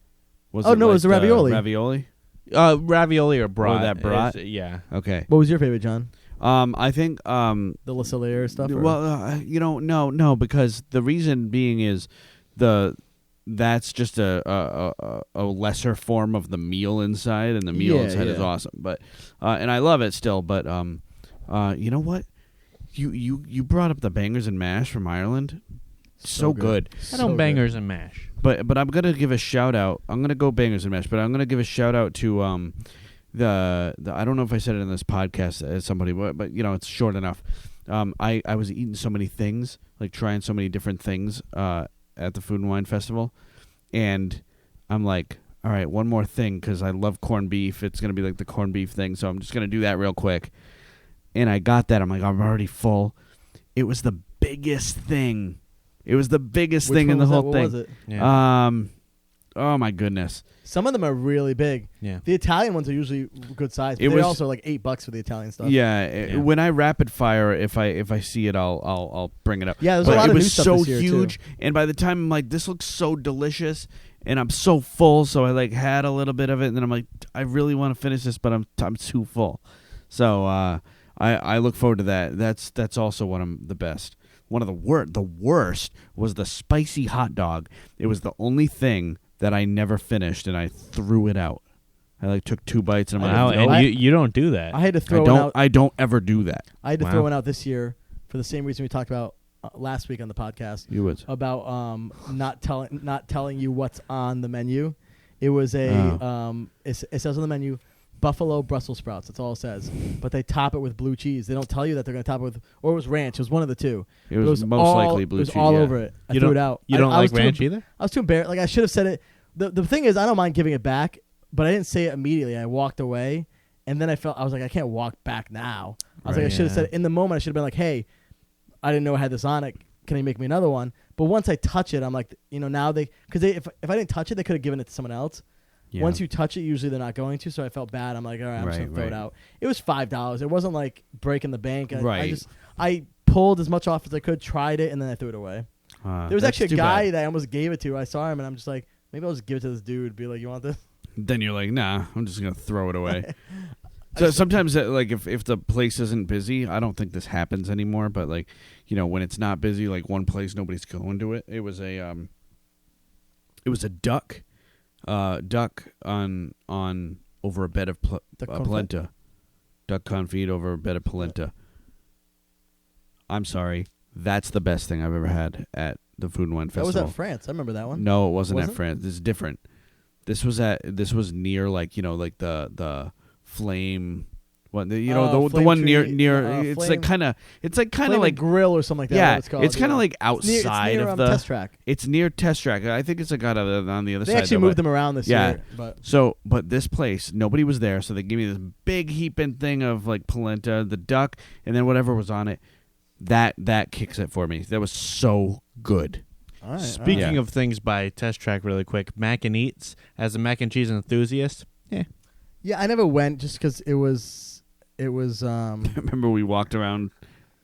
It was the ravioli. Ravioli? Ravioli or brat. Or that brat? Yeah. Okay. What was your favorite, John? I think The Le Soleil stuff? Or? Well, no, because the reason being is that's just a lesser form of the meal inside, and the meal inside is awesome. But and I love it still. But you know what? You brought up the bangers and mash from Ireland. So good. I don't bangers and mash. But I'm gonna give a shout out. I'm gonna go bangers and mash. But I'm gonna give a shout out to the I don't know if I said it in this podcast as somebody, but it's short enough. I was eating so many things, like trying so many different things at the Food and Wine Festival, and I'm like, all right, one more thing because I love corned beef. It's gonna be like the corned beef thing, so I'm just gonna do that real quick. And I got that. I'm like, I'm already full. It was the biggest thing. It was the biggest Which thing one in the was whole that? What thing. was it? Yeah. Oh my goodness. Some of them are really big. Yeah. The Italian ones are usually good size. But they're also like $8 for the Italian stuff. Yeah. When I rapid fire, if I see it, I'll bring it up. Yeah, there's but a lot it of new was stuff so this year, huge, too. and by the time I'm like, this looks so delicious, and I'm so full, so I like had a little bit of it, and then I'm like, I really want to finish this, but I'm too full. So I look forward to that. That's also one of the best. One of the worst was the spicy hot dog. It was the only thing that I never finished, and I threw it out. I took 2 bites, and I'm Wow, like, and you don't do that. I had to throw one out. I don't ever do that. I had to throw one out this year for the same reason we talked about last week on the podcast. You would. About not telling you what's on the menu. It was it says on the menu, buffalo Brussels sprouts. That's all it says. But they top it with blue cheese. They don't tell you that they're going to top it with, or it was ranch. It was one of the two. It was most likely blue cheese. It was all over it. I threw it out. You don't like ranch either? I was too embarrassed. Like, I should have said it. The thing is, I don't mind giving it back, but I didn't say it immediately. I walked away, and then I was like, I can't walk back now. I was like, I should have said it in the moment. I should have been like, hey, I didn't know I had this on it. Can you make me another one? But once I touch it, I'm like, now because if I didn't touch it, they could have given it to someone else. Yeah. Once you touch it, usually they're not going to. So I felt bad. I'm like, all right, I'm just gonna throw it out. It was $5. It wasn't like breaking the bank. I pulled as much off as I could, tried it, and then I threw it away. There was actually a guy that I almost gave it to. I saw him, and I'm just like, maybe I'll just give it to this dude. Be like, you want this? Then you're like, nah, I'm just gonna throw it away. So sometimes, like, if the place isn't busy, I don't think this happens anymore. But like, when it's not busy, like one place, nobody's going to it. It was a duck. Duck on over a bed of polenta. Duck confit over a bed of polenta. I'm sorry. That's the best thing I've ever had at the Food and Wine Festival. That was at France. I remember that one. No, it wasn't at France. This is different. This was near like the flame. What the one near it's like kind of like grill or something like that. Yeah, it's called. It's kind of like outside it's near, of the test track. It's near test track. I think it's like on the other side. They actually moved them around this year. But this place, nobody was there, so they gave me this big heaping thing of like polenta, the duck, and then whatever was on it. That kicks it for me. That was so good. All right, Speaking of things by test track, really quick, Mac and Eats as a mac and cheese enthusiast. Yeah, I never went just because it was. Remember we walked around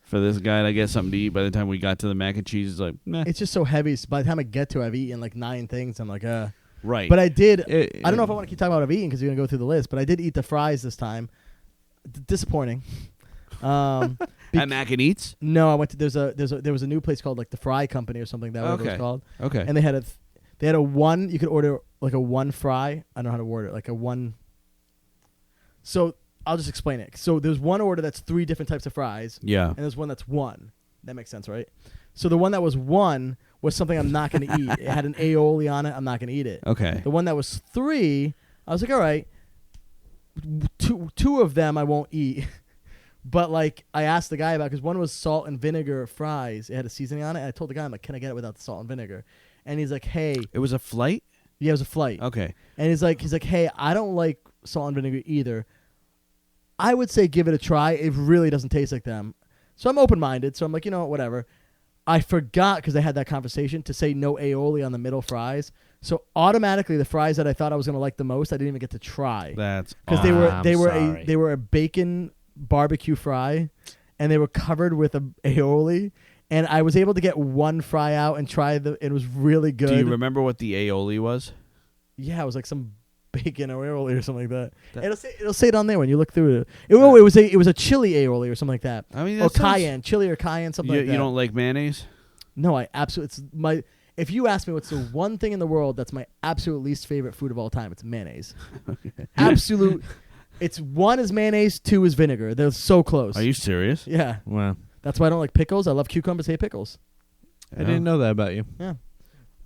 for this guy to get something to eat. By the time we got to the mac and cheese, it's like, nah. It's just so heavy. So by the time I get to it, I've eaten like 9 things. I'm like, Right. But I did. I don't know if I want to keep talking about what I've eaten because you're gonna go through the list. But I did eat the fries this time. Disappointing. At Mac and Eats? No, I went to there was a new place called like the Fry Company or something that whatever it was called. Okay. And they had a one. You could order like a one fry. I don't know how to word it. Like a one. So I'll just explain it. So there's one order that's 3 different types of fries. Yeah. And there's one that's 1. That makes sense, right? So the one that was 1 was something I'm not going to eat. It had an aioli on it. I'm not going to eat it. Okay. The one that was 3, I was like, all right, two of them I won't eat. But like I asked the guy about, because one was salt and vinegar fries. It had a seasoning on it. And I told the guy, I'm like, can I get it without the salt and vinegar? And he's like, hey. It was a flight? Yeah, it was a flight. Okay. And he's like, hey, I don't like salt and vinegar either. I would say give it a try. It really doesn't taste like them. So I'm open-minded. So I'm like, you know what, whatever. I forgot, because I had that conversation, to say no aioli on the middle fries. So automatically the fries that I thought I was going to like the most, I didn't even get to try. That's because they were a bacon barbecue fry, and they were covered with a aioli, and I was able to get one fry out and try it was really good. Do you remember what the aioli was? Yeah, it was like some bacon aioli or something like that. It'll say it on there when you look through it. It was a chili aioli or something like that. I mean, or cayenne, chili or cayenne, something like that. You don't like mayonnaise? No, I absolutely. If you ask me what's the one thing in the world that's my absolute least favorite food of all time, it's mayonnaise. Absolute. It's 1 is mayonnaise, 2 is vinegar. They're so close. Are you serious? Yeah. Wow. That's why I don't like pickles. I love cucumbers, hate pickles. I didn't know that about you. Yeah.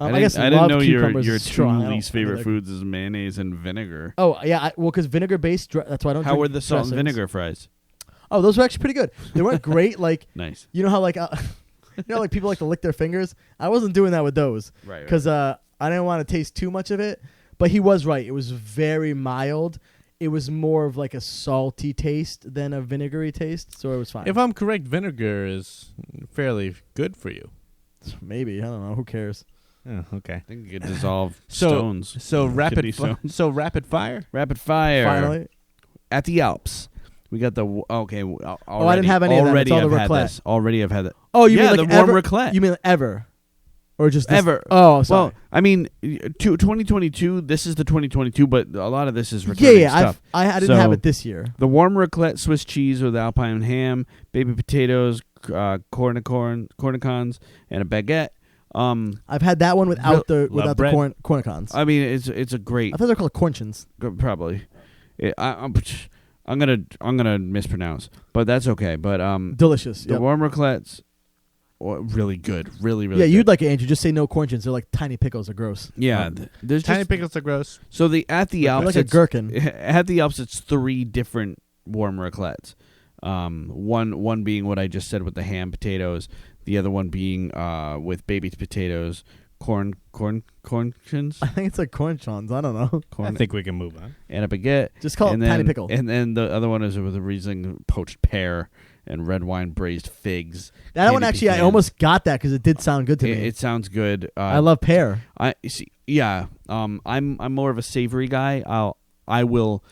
I guess didn't know your two strong. least favorite foods is mayonnaise and vinegar. Oh, yeah. Because vinegar-based, that's why I don't How drink were the salt and dressings. vinegar fries? Oh, those were actually pretty good. They weren't great. Like, Nice. you know how like like people like to lick their fingers? I wasn't doing that with those. Right. Because I didn't want to taste too much of it. But he was right. It was very mild. It was more of like a salty taste than a vinegary taste, so it was fine. If I'm correct, vinegar is fairly good for you. Maybe. I don't know. Who cares? Oh, okay. I think it could dissolve stones. So Kidney rapid stones. so rapid fire? Rapid fire. Finally. At the Alps. We got the okay. Already, I didn't have any of that. It's all the I've had raclette. this. Already, I've had it. Oh, you mean like the warm ever? raclette. You mean ever? Or just this? Ever. Oh, sorry. Well, I mean, 2022. This is the 2022, but a lot of this is returning stuff. I didn't have it this year. The warm raclette Swiss cheese with Alpine ham, baby potatoes, cornicons, and a baguette. I've had that one without the cornicons. I mean, it's a great. I thought they were called cornichons. Probably. I'm gonna mispronounce, but that's okay. But Delicious. The warm raclettes. Really good. Really yeah, good. you'd like it, Andrew. Just say no cornichons. They're like tiny pickles. They're gross. Yeah, there's Tiny pickles are gross. So at the Alps, like a gherkin. At the Alps, it's 3 different warm raclettes. One being what I just said with the ham potatoes. The other one being with baby potatoes, cornichons. I think it's like cornichons. I don't know. I think we can move on. And a baguette. Just call it tiny pickle. And then the other one is with a Riesling poached pear and red wine braised figs. That one actually, I almost got that because it did sound good to me. It sounds good. I love pear. I see. Yeah. I'm more of a savory guy. I will,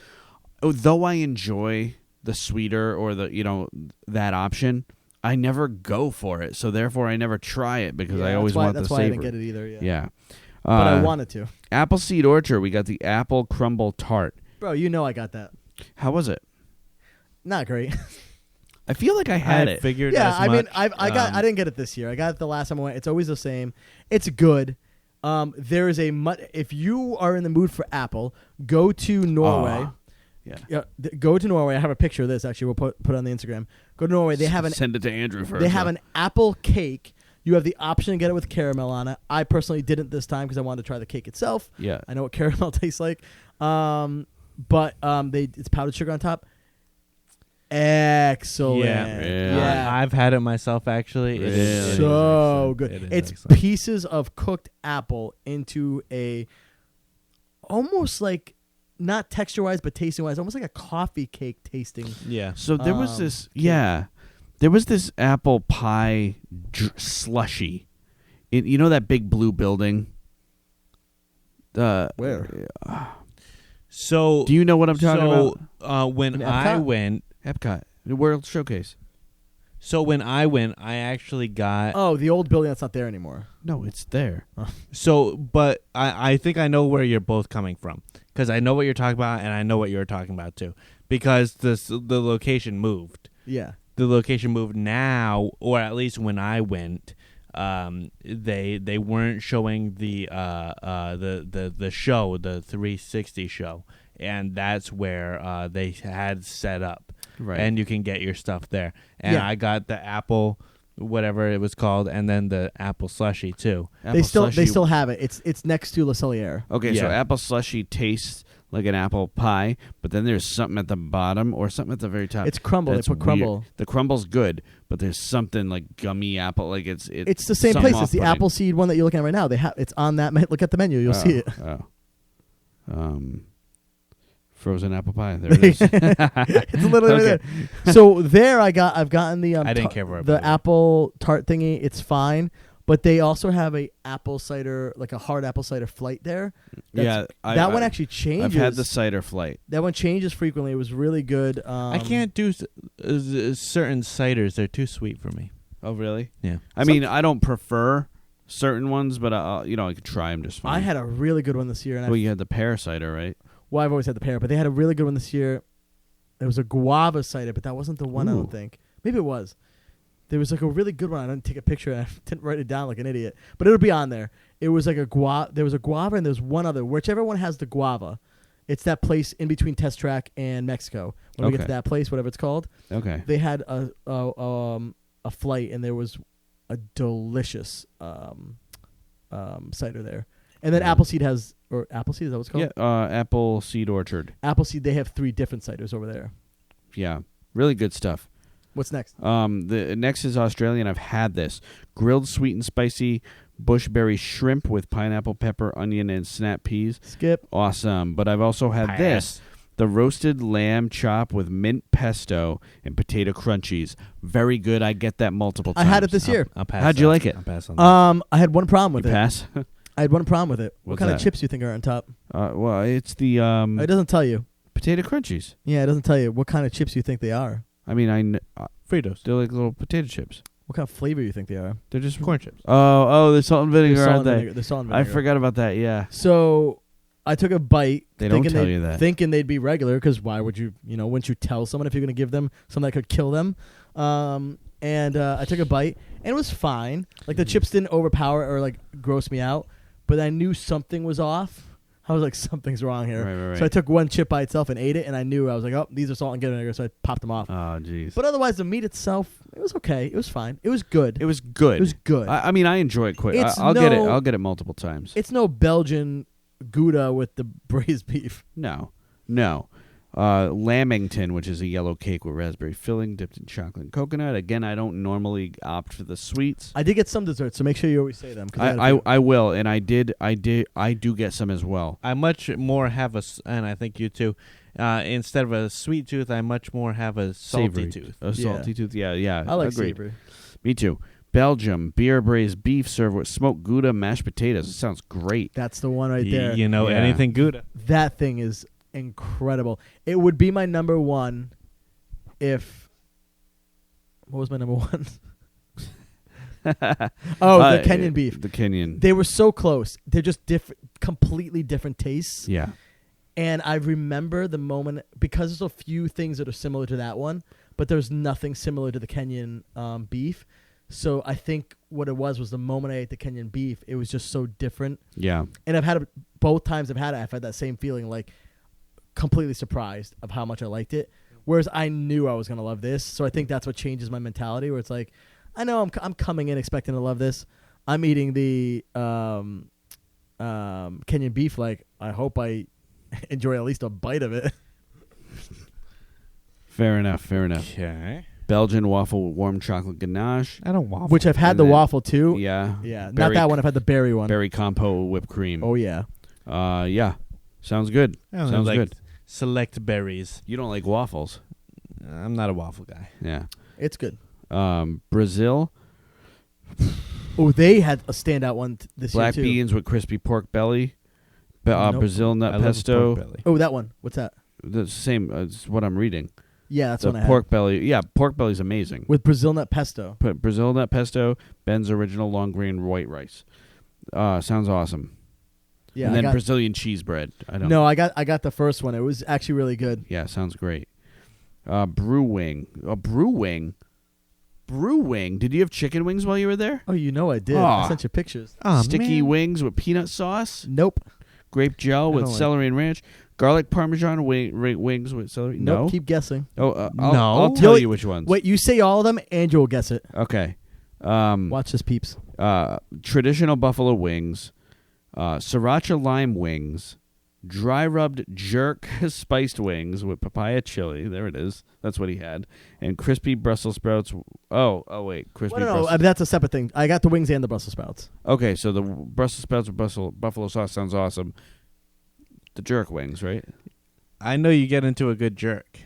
though I enjoy the sweeter or that option. I never go for it, so therefore I never try it because I always want the savor. That's why I didn't get it either. Yeah. But I wanted to. Appleseed Orchard, we got the apple crumble tart. Bro, you know I got that. How was it? Not great. I feel like I had it. Figured. Yeah, as I mean, much. I didn't get it this year. I got it the last time I went. It's always the same. It's good. There is if you are in the mood for apple, go to Norway. Yeah. Go to Norway. I have a picture of this. Actually, we'll put it on the Instagram. Go to Norway. They have send it to Andrew first. They have an apple cake. You have the option to get it with caramel on it. I personally didn't this time because I wanted to try the cake itself. Yeah, I know what caramel tastes like. But it's powdered sugar on top. Excellent. Yeah. I've had it myself actually. Really? It's so good. It's excellent. pieces of cooked apple into a almost like not texture-wise, but tasting-wise, almost like a coffee cake tasting. Yeah. So there was this, there was this apple pie slushy. You know that big blue building? Where? So do you know what I'm talking about? When I went, Epcot, the World Showcase. So when I went, I actually got. Oh, the old building that's not there anymore. No, it's there. So, but I think I know where you're both coming from because I know what you're talking about and I know what you're talking about too because the location moved. Yeah, the location moved now, or at least when I went, they weren't showing the show, the 360 show, and that's where they had set up. Right. And you can get your stuff there. And I got the apple whatever it was called, and then the apple slushy too. They still have it. It's next to Le Cellier. Okay, so Yeah. apple slushy tastes like an apple pie, but then there's something at the bottom or something at the very top. It's Crumble. That's They put weird. Crumble. The Crumble's good, but there's something like gummy apple. Like it's It's the same something place. It's the off-putting. Appleseed one that you're looking at right now. It's on that. Look at the menu. You'll see it. Frozen apple pie. There it is. It's literally right there. So there, I've gotten the I didn't care for it, the by the way. apple tart thingy. It's fine, but they also have a apple cider, like a hard apple cider flight there. Yeah, That one actually changes. I've had the cider flight. That one changes frequently. It was really good. I can't do certain ciders; they're too sweet for me. Oh, really? Yeah. I mean, I don't prefer certain ones, but I could try them just fine. I had a really good one this year, and Well, you had the pear cider, right? well, I've always had the pear, but they had a really good one this year. There was a guava cider, but that wasn't the one. I Ooh. don't think. Maybe it was. There was like a really good one. I didn't take a picture. And I didn't write it down like an idiot, but it'll be on there. It was like a guava. There was a guava, and there's one other. Whichever one has the guava, it's that place in between Test Track and Mexico. When we get to Okay. that place, whatever it's called, Okay. they had a flight, and there was a delicious cider there. And then Yeah. Appleseed has, or Appleseed, is that what it's called? Yeah, Apple Seed Orchard. Appleseed, they have 3 different ciders over there. Yeah, really good stuff. What's next? The next is Australian. I've had this grilled sweet and spicy bushberry shrimp with pineapple, pepper, onion, and snap peas. Skip. Awesome. But I've also had this, the roasted lamb chop with mint pesto and potato crunchies. Very good. I get that multiple I times. had it this year. I'll pass. How'd you like it? I'll pass on that. I had one problem with You it. pass? I had one problem with it. What What's kind that? of chips do you think are on top? Well, it's the It doesn't tell you. potato crunchies. Yeah, it doesn't tell you what kind of chips you think they are. I mean, Fritos. they're like little potato chips. What kind of flavor you think they are. They're just Corn chips. Oh, they're salt and vinegar, They're salt aren't and they? vinegar. They're salt and I vinegar. forgot about that. Yeah. So I took a bite. They don't thinking tell they'd- you that. Thinking they'd be regular, because why would you, wouldn't you tell someone if you're going to give them something that could kill them? And I took a bite, and it was fine. Like, the chips didn't overpower or, like, gross me out, but I knew something was off. I was like, something's wrong here. Right. So I took one chip by itself and ate it, and I knew, I was like, oh, these are salt and vinegar, so I popped them off. Oh, jeez. But otherwise, the meat itself, it was okay. It was fine. It was good. It was good. It was good. I mean, I enjoy it quick. It's I'll get it. no- I'll get it multiple times. It's no Belgian Gouda with the braised beef. No. Lamington, which is a yellow cake with raspberry filling dipped in chocolate and coconut. Again, I don't normally opt for the sweets. I did get some desserts, so make sure you always say them. 'Cause I had a few. I will, and I do get some as well. I much more have and I think you too. Instead of a sweet tooth, I much more have a salty Savory. tooth. A salty tooth. Yeah. I like agreed. savory. Me too. Belgium, beer braised beef served with smoked Gouda mashed potatoes. It sounds great. That's the one right there. You know, Yeah. anything Gouda. That thing is incredible. It would be my number one if... What was my number one? The Kenyan beef. The Kenyan. They were so close. They're just completely different tastes. Yeah. And I remember the moment, because there's a few things that are similar to that one, but there's nothing similar to the Kenyan beef. So I think what it was the moment I ate the Kenyan beef, it was just so different. Yeah. And I've had it both times I've had that same feeling, like completely surprised of how much I liked it. Whereas I knew I was going to love this. So I think that's what changes my mentality, where it's like, I know I'm coming in expecting to love this. I'm eating the Kenyan beef. Like, I hope I enjoy at least a bite of it. Fair enough. Okay. Belgian waffle with warm chocolate ganache. I don't waffle. Which I've had And the then- waffle too. Yeah. Yeah. Not Berry- that one. I've had the berry one. Berry compote with whipped cream. Oh, yeah. Yeah. Sounds good. I don't Sounds like good. select berries. You don't like waffles. I'm not a waffle guy. Yeah. It's good. Brazil, Oh, they had a standout one this black year too. beans with crispy pork belly. Nope. Brazil I nut love pesto. pork belly. Oh, that one. What's that? The same. It's what I'm reading. Yeah, that's The one I had. pork belly. Yeah, pork belly's amazing. With Brazil nut pesto. Put Brazil nut pesto, Ben's original long grain white rice. Sounds awesome. Yeah, and I then got, Brazilian cheese bread. I don't. no, I got the first one. It was actually really good. Yeah, sounds great. Brew wing. Brew wing. Brew wing. Did you have chicken wings while you were there? Oh, you know I did. Aw. I sent you pictures. Oh, Sticky man. wings with peanut sauce, Nope. grape gel with don't like- celery and ranch, garlic parmesan wings with celery. Nope. No. Keep guessing. Oh, No. I'll tell You'll- you which ones. Wait, you say all of them, and you'll guess it. Okay. Watch this, peeps. Traditional buffalo wings, sriracha lime wings, dry rubbed jerk spiced wings with papaya chili. There it is. That's what he had. And crispy Brussels sprouts. Oh wait, crispy. No, that's a separate thing. I got the wings and the Brussels sprouts. Okay, so the Brussels sprouts with buffalo sauce sounds awesome. The jerk wings, right? I know you get into a good jerk.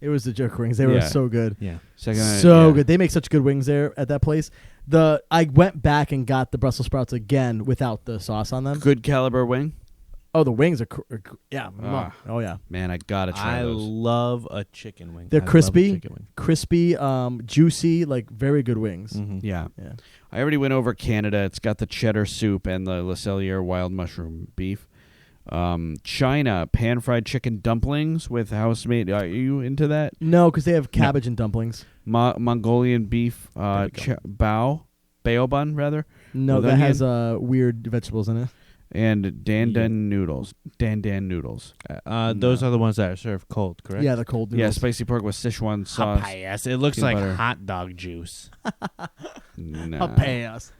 It was the jerk wings. They were so good. Yeah. Good. They make such good wings there at that place. I went back and got the Brussels sprouts again without the sauce on them. Good caliber wing. Oh, the wings are yeah. Oh yeah. Man, I gotta try those. I love a chicken wing. They're crispy, juicy, like very good wings. Mm-hmm. Yeah. I already went over Canada. It's got the cheddar soup and the Le Cellier wild mushroom beef. China, pan-fried chicken dumplings with house-made. Are you into that? No, because they have cabbage and dumplings. Mongolian beef, bao bun, rather. No, that has weird vegetables in it. And dan noodles. Dan noodles. Those are the ones that are served cold, correct? Yeah, the cold noodles. Yeah, spicy pork with Sichuan sauce. Papayas. It looks like hot dog juice. No. Papayas.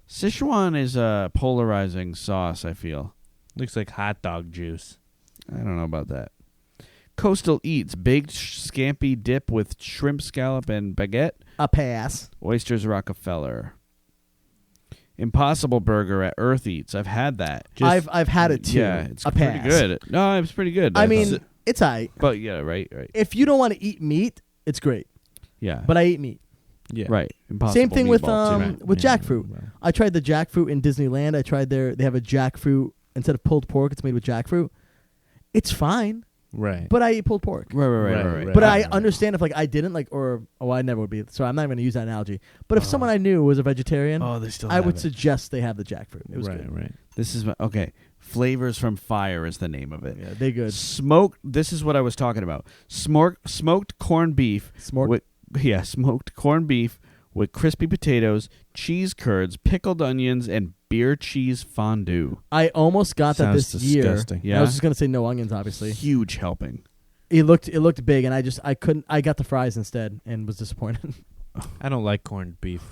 Sichuan is a polarizing sauce, I feel. Looks like hot dog juice. I don't know about that. Coastal Eats, baked scampi dip with shrimp scallop and baguette. A pass. Oysters Rockefeller. Impossible Burger at Earth Eats. I've had that. I've had it too. Yeah, it's a pretty pass. good. No, it's pretty good. I mean, it's alright. But yeah, right. If you don't want to eat meat, it's great. Yeah. But I eat meat. Yeah. Right. Impossible Same thing with meatball, too. jackfruit. Right. I tried the jackfruit in Disneyland. I tried they have a jackfruit instead of pulled pork. It's made with jackfruit. It's fine. Right. But I eat pulled pork. Right. But I understand if I didn't I never would be. So I'm not even going to use that analogy. But if someone I knew was a vegetarian, I would suggest they have the jackfruit. It was good. Right. This is okay. Flavors from Fire is the name of it. Yeah, they good. This is what I was talking about. Smoked corned beef. Smoked corned beef with crispy potatoes, cheese curds, pickled onions, and beer cheese fondue. I almost got that this disgusting. year. Yeah. I was just going to say no onions, obviously. Huge helping. It looked big, and I couldn't. I got the fries instead, and was disappointed. I don't like corned beef.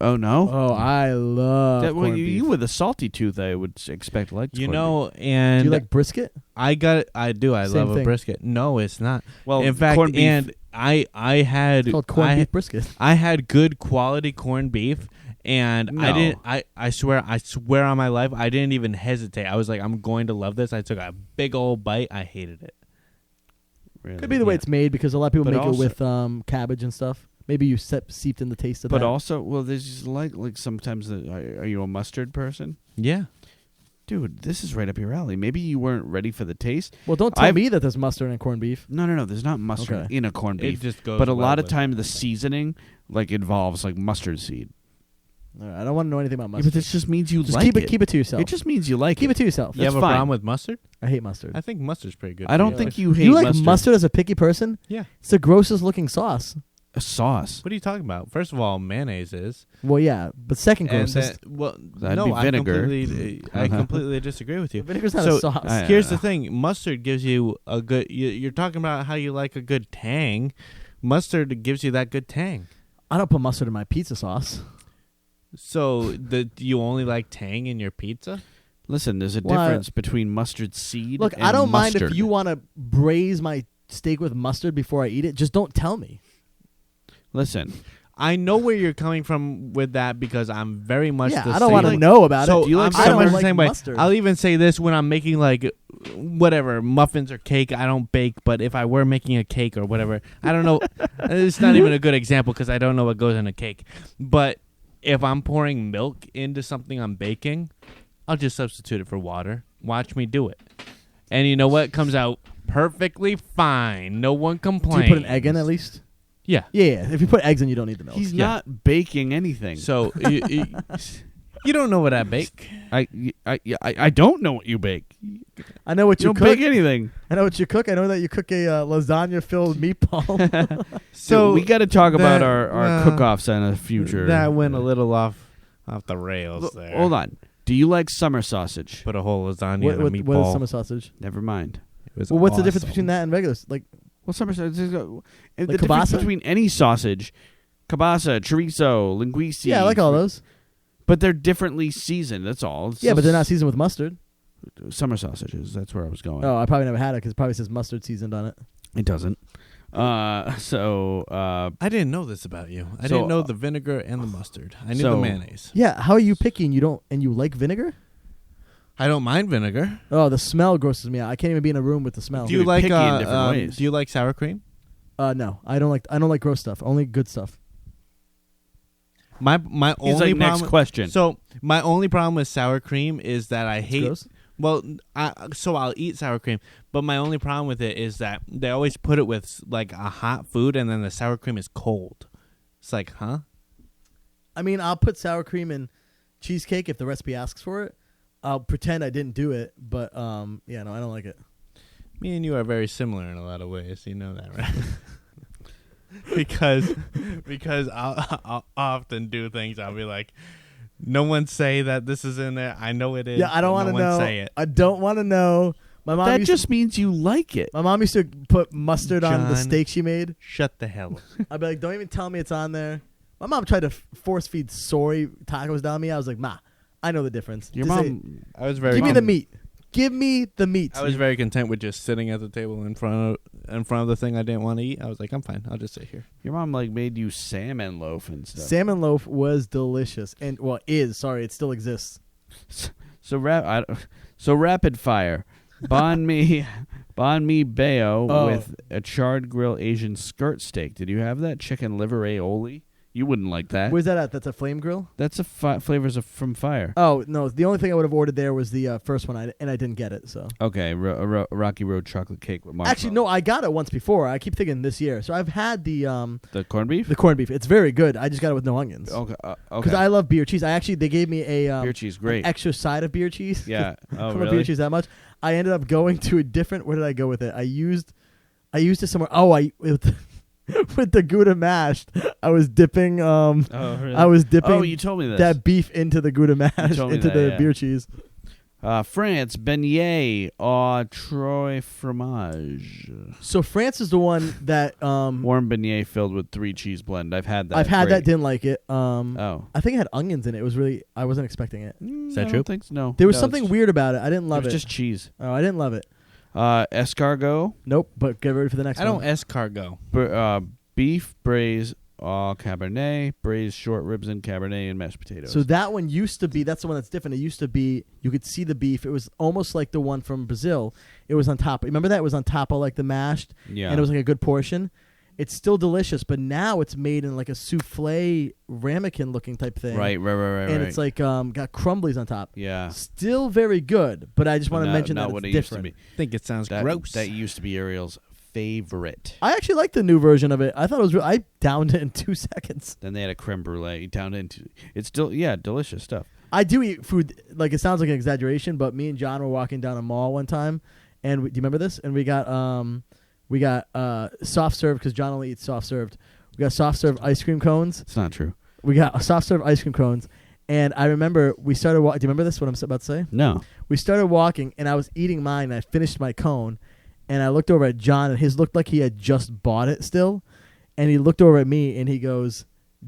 Oh no! Oh, I love that. Well, corned beef. you with a salty tooth, I would expect like beef. Do And you like brisket? I do. I Same love thing. a brisket. No, it's not. Well, in fact, corned beef. and I had It's called corned beef brisket. I had good quality corned beef, and No. I didn't. I swear on my life, I didn't even hesitate. I was like, I'm going to love this. I took a big old bite. I hated it. Really? Could be the way it's made because a lot of people But make also- it with cabbage and stuff. Maybe you seeped in the taste of But that. also, well, there's just like sometimes. Are you a mustard person? Yeah. Dude, this is right up your alley. Maybe you weren't ready for the taste. Well, don't tell me that there's mustard in corned beef. No. There's not mustard in a corned beef. It just goes. But a well lot of with time the seasoning involves mustard seed. All right, I don't want to know anything about Yeah, mustard. but this just means you Just like it. keep it to yourself. It just means you like keep it. it to yourself. You have a fine. problem with mustard? I hate mustard. I think mustard's pretty good. I don't for think you. you hate You like mustard. mustard as a picky person? Yeah. It's the grossest looking sauce. A sauce. What are you talking about? First of all, mayonnaise is. Well, yeah, but second And grossest. That'd no, be vinegar. I completely disagree with you. Vinegar's not So, a sauce. Here's the thing: mustard gives you a good. You're talking about how you like a good tang. Mustard gives you that good tang. I don't put mustard in my pizza sauce. So you only like tang in your pizza? Listen, there's a difference between mustard seed. Look, and I don't mind mustard. if you want to braise my steak with mustard before I eat it. Just don't tell me. Listen, I know where you're coming from with that because I'm very much. Yeah, the I don't want to know about so it. Do you like I'm so I much don't the same like way. mustard. I'll even say this when I'm making whatever muffins or cake. I don't bake, but if I were making a cake or whatever, I don't know. It's not even a good example because I don't know what goes in a cake. But if I'm pouring milk into something I'm baking, I'll just substitute it for water. Watch me do it, and you know what? It comes out perfectly fine. No one Do complains. you put an egg in at least? Yeah. Yeah. If you put eggs in, you don't need the milk. he's not baking anything. So you don't know what I bake. I don't know what you bake. I know what You you don't cook. bake anything. I know what you cook. I know that you cook a lasagna-filled meatball. So we got to talk about that- our cook-offs in the future. That went a little off the rails there. Hold on. Do you like summer sausage? Put a whole lasagna what, in a what meatball. is summer sausage? Never mind. It was Well, what's the difference awesome. between that and regular? Like, Well, summer sausage. The Like difference kielbasa? between any sausage kielbasa, chorizo, linguiça. Yeah, I like all those. But they're differently seasoned. That's all. It's Yeah, but they're not seasoned with mustard. Summer sausages. That's where I was going. Oh, I probably never had it because it probably says mustard seasoned on it. It doesn't. I didn't know this about you. I didn't know the vinegar and the mustard. I knew the mayonnaise. Yeah, how are you picky and you like vinegar? I don't mind vinegar. Oh, the smell grosses me out. I can't even be in a room with the smell. Do you like picky in different ways. Do you like sour cream? No, I don't like gross stuff. Only good stuff. My He's only like, next problem, question. So my only problem with sour cream is that I hate. Gross? Well, so I'll eat sour cream, but my only problem with it is that they always put it with like a hot food, and then the sour cream is cold. It's like, huh? I mean, I'll put sour cream in cheesecake if the recipe asks for it. I'll pretend I didn't do it, but yeah, no, I don't like it. Me and you are very similar in a lot of ways. You know that, right? because I'll often do things. I'll be like, no one say that this is in there. I know it is. Yeah, I don't want to know. Say it. I don't want to know. My mom that used just means you like it. My mom used to put mustard on the John, steak she made. Shut the hell up. I'd be like, don't even tell me it's on there. My mom tried to force feed soy tacos down me. I was like, Ma, I know the difference. Your Just mom. I was very. give me the meat. Give me the meat. I was very content with just sitting at the table in front of the thing I didn't want to eat. I was like, I'm fine. I'll just sit here. Your mom like made you salmon loaf and stuff. Salmon loaf was delicious, and is sorry, it still exists. So rapid fire. Banh mi bao with a charred grill Asian skirt steak. Did you have that? Chicken liver aioli? You wouldn't like that. Where's that at? That's a flame grill? That's a flavors from fire. Oh, no. The only thing I would have ordered there was the first one, and I didn't get it. So Okay, Rocky Road chocolate cake with marshmallow. actually, no, I got it once before. I keep thinking this year. So I've had the corned beef. the corned beef. It's very good. I just got it with no onions. Okay, Because I love beer cheese. They gave me a beer cheese, great. an extra side of beer cheese. Yeah. I Oh, don't love really? beer cheese that much. I ended up going to a different. Where did I go with it? I used it somewhere. Oh, with the Gouda mashed, I was dipping. Oh, really? I was dipping. Oh, you told me this. That beef into the Gouda mashed into the beer cheese. France beignet au trois fromage. So France is the one that Warm beignet filled with 3 cheese blend. I've had that. I've had Great. that. Didn't like it. Oh, I think it had onions in it. It was really. I wasn't expecting it. Is that I true? don't think so. No. There was No, something it's- weird about it. I didn't love It it. was just cheese. Oh, I didn't love it. Escargot. Nope. But get ready for the next I one. don't escargot. Beef braised au cabernet, braised short ribs and cabernet, and mashed potatoes. So that one used to be. That's the one that's different. It used to be. You could see the beef. It was almost like the one from Brazil. It was on top. Remember that? It was on top of like the mashed. Yeah. And it was like a good portion. It's still delicious, but now it's made in like a souffle ramekin looking type thing. Right. And it's like got crumblies on top. Yeah. Still very good, but I just want to mention not that what it's it different. used to be. I think it sounds gross. That used to be Ariel's favorite. I actually like the new version of it. I thought it was. I downed it in 2 seconds. Then they had a creme brulee down into. It's still delicious stuff. I do eat food. Like it sounds like an exaggeration, but me and John were walking down a mall one time, and do you remember this? And we got soft serve because John only eats soft served. We got soft serve ice cream cones. It's not true. We got soft serve ice cream cones, and I remember we started. Do you remember this? What I'm about to say? No. We started walking, and I was eating mine. And I finished my cone, and I looked over at John, and his looked like he had just bought it still, and he looked over at me, and he goes,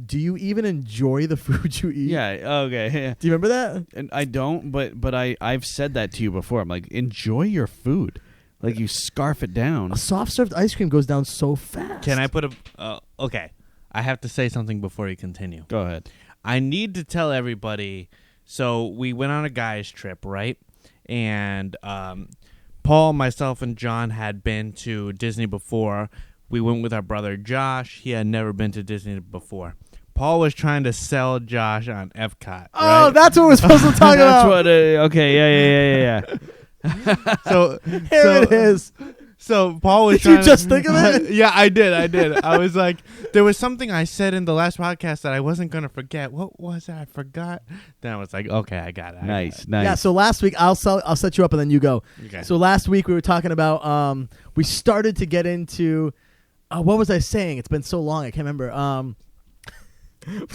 "Do you even enjoy the food you eat?" Yeah. Okay. Yeah. Do you remember that? And I don't, but I've said that to you before. I'm like, enjoy your food. Like you scarf it down. A soft served ice cream goes down so fast. Can I put a? Okay, I have to say something before you continue. Go ahead. I need to tell everybody. So we went on a guys trip, right? And Paul, myself, and John had been to Disney before. We went with our brother Josh. He had never been to Disney before. Paul was trying to sell Josh on Epcot. Oh, right? that's what we're supposed to talk That's about. what. Okay. Yeah. So Here it is. So Paul was Did you trying just think of it? Yeah, I did. I was like, there was something I said in the last podcast that I wasn't going to forget. What was it? I forgot. Then I was like, okay, I got it. Nice. Yeah. So last week I'll set you up and then you go. Okay. So last week we were talking about we started to get into what was I saying? It's been so long I can't remember.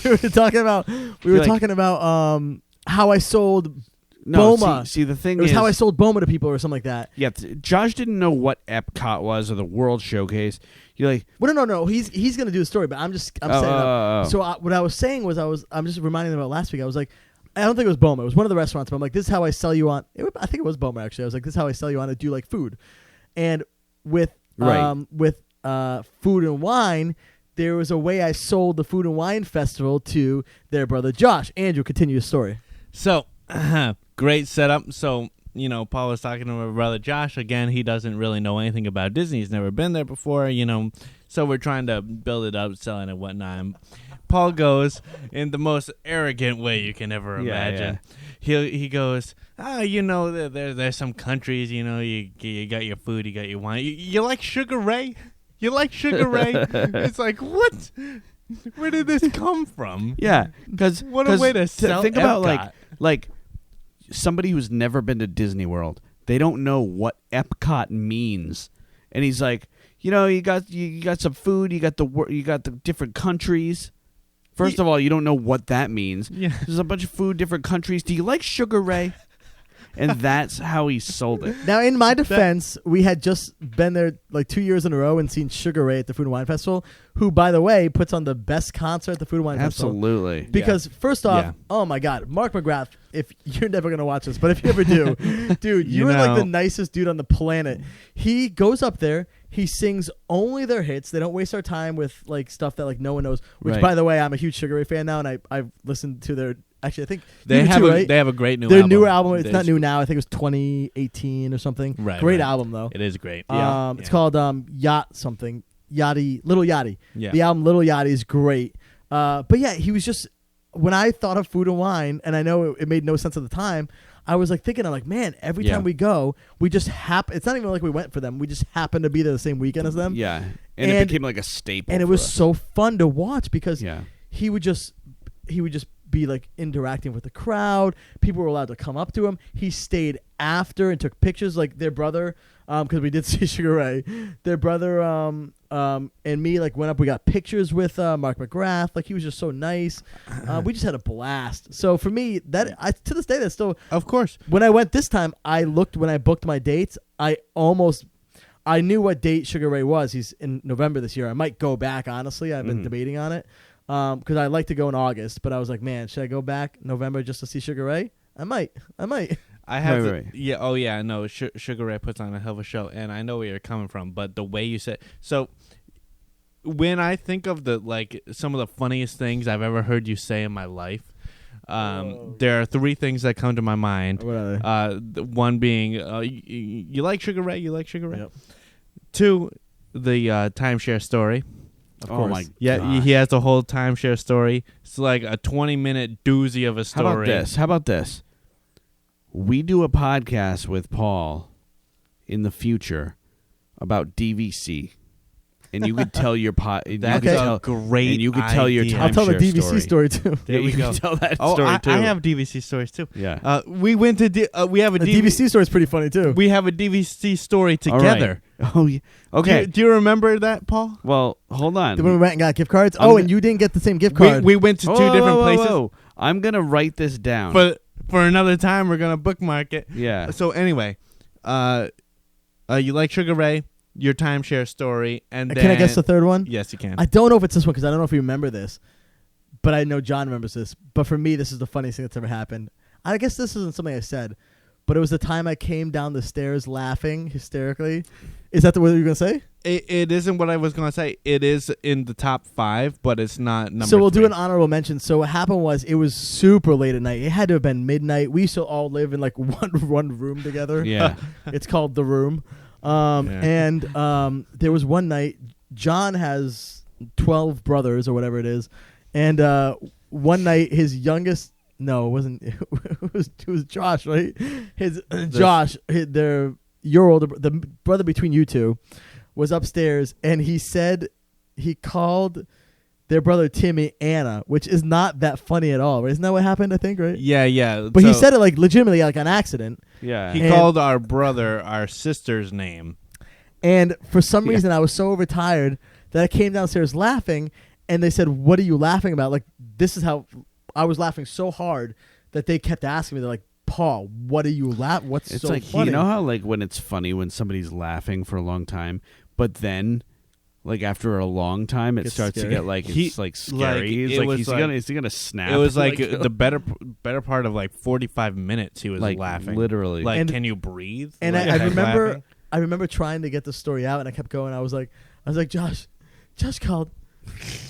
We were talking about how I sold No, Boma. see, the thing It was is, how I sold Boma to people or something like that. Yeah, Josh didn't know what Epcot was or the World Showcase. You're like, well, no. He's gonna do the story, but I'm setting up. So what I was saying was I'm just reminding them about last week. I was like, I don't think it was Boma. It was one of the restaurants, but I'm like, this is how I sell you on. I think it was Boma actually. I was like, this is how I sell you on to do like food, and with food and wine. There was a way I sold the Food and Wine Festival to their brother Josh. Andrew, continue your story. So, great setup. So, Paul was talking to my brother Josh. Again, he doesn't really know anything about Disney. He's never been there before, So we're trying to build it up, selling it, whatnot. And Paul goes in the most arrogant way you can ever imagine. Yeah. He goes, there's some countries, you got your food, you got your wine. You like Sugar Ray? You like Sugar Ray? It's like, what? Where did this come from? Yeah, because what a way to sell. Think about like somebody who's never been to Disney World. They don't know what Epcot means, and he's like, you got some food, you got the different countries. First of all, you don't know what that means. Yeah. There's a bunch of food, different countries. Do you like Sugar Ray? And that's how he sold it. Now, in my defense, we had just been there like 2 years in a row and seen Sugar Ray at the Food and Wine Festival, who, by the way, puts on the best concert at the Food and Wine Festival. Absolutely. Because first off, oh my God, Mark McGrath, if you're never going to watch this, but if you ever do, dude, you're like the nicest dude on the planet. He goes up there. He sings only their hits. They don't waste our time with like stuff that like no one knows, which by the way, I'm a huge Sugar Ray fan now, and I've listened to their... Actually, I think they have a great new album. Their newer album, it's not new now. I think it was 2018 or something. Right, great album, though. It is great. It's called Yacht something. Little Yachty. Yeah. The album Little Yachty is great. But yeah, he was just... When I thought of Food and Wine, and I know it made no sense at the time, I was like thinking, I'm like, man, every time we go, we just happen... It's not even like we went for them. We just happened to be there the same weekend as them. Yeah. And it became like a staple. And it was so fun to watch because he would just be like interacting with the crowd. People were allowed to come up to him. He stayed after and took pictures. Like their brother, because we did see Sugar Ray. Their brother and me like went up. We got pictures with Mark McGrath. Like he was just so nice. We just had a blast. So for me, to this day, that's still... Of course. When I went this time, when I booked my dates, I knew what date Sugar Ray was. He's in November this year. I might go back, honestly. I've been debating on it. Because I like to go in August, but I was like, man, should I go back November just to see Sugar Ray? I might. I have no. Sugar Ray puts on a hell of a show, and I know where you're coming from, but the way you said so. When I think of some of the funniest things I've ever heard you say in my life, there are three things that come to my mind. What are they? One being, you like Sugar Ray? You like Sugar Ray? Yep. Two, the timeshare story. Of course. My yeah, gosh. He has the whole timeshare story. It's like a 20-minute doozy of a story. How about this? We do a podcast with Paul in the future about DVC. And you could tell your That's a great and you could tell your timeshare I'll tell the DVC story too. There we go. Tell that story too. I have DVC stories too. Yeah. We went to we have a DVC story is pretty funny too. We have a DVC story together. Right. Oh yeah. Okay. Do you remember that, Paul? Well, hold on. When we went and got gift cards. And you didn't get the same gift card. We went to two different places. Whoa. I'm gonna write this down. For another time, we're gonna bookmark it. Yeah. So anyway, you like Sugar Ray? Your timeshare story, and then... Can I guess the third one? Yes, you can. I don't know if it's this one because I don't know if you remember this, but I know John remembers this. But for me, this is the funniest thing that's ever happened. I guess this isn't something I said, but it was the time I came down the stairs laughing hysterically. Is that the word you were going to say? It isn't what I was going to say. It is in the top 5, but it's not number 3. So we'll do an honorable mention. So what happened was it was super late at night. It had to have been midnight. We used to all live in like one room together. Yeah. It's called The Room. And there was one night, John has 12 brothers or whatever it is, and one night his youngest, no, it wasn't, it was Josh, right? Your older, the brother between you two, was upstairs, and he said he called their brother Timmy Anna, which is not that funny at all. Right? Isn't that what happened, I think, right? Yeah. But he said it like legitimately, like on accident. Yeah. He called our brother our sister's name. And for some reason, I was so overtired that I came downstairs laughing, and they said, "What are you laughing about?" Like, this is how I was laughing so hard that they kept asking me. They're like, "Paul, what are you laughing? What's it's so like, funny?" You know how like when it's funny when somebody's laughing for a long time, but then like after a long time, it It's starts scary. to get like it's like scary. it It's like was he's like- gonna is he gonna snap? It was like Like, the better part of like 45 minutes. He was like laughing, literally. Like, And- can you breathe? And Like, I kept remember, laughing. I remember trying to get the story out, and I kept going. I was like, Josh called.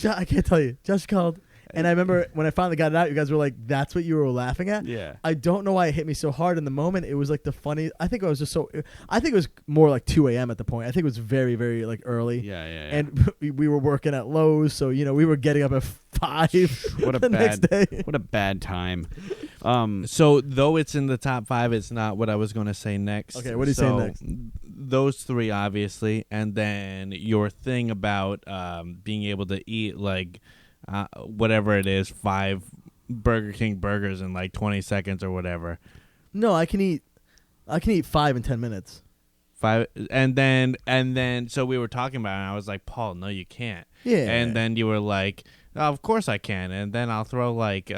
I can't tell you. Josh called. And I remember when I finally got it out, you guys were like, "That's what you were laughing at." Yeah. I don't know why it hit me so hard in the moment. It was like the funny. I think I was just so. I think it was more like 2 a.m. at the point. I think it was very, very like early. Yeah. And we were working at Lowe's, so we were getting up at 5 What a the next day. what a bad time. So though it's in the top 5, it's not what I was going to say next. Okay, what are you saying So, next? Those 3 obviously, and then your thing about being able to eat like whatever it is, 5 Burger King burgers in like 20 seconds or whatever. No, I can eat 5 in 10 minutes. 5 and then so we were talking about it and I was like, Paul, no you can't. Yeah. And then you were like, oh, of course I can. And then I'll throw like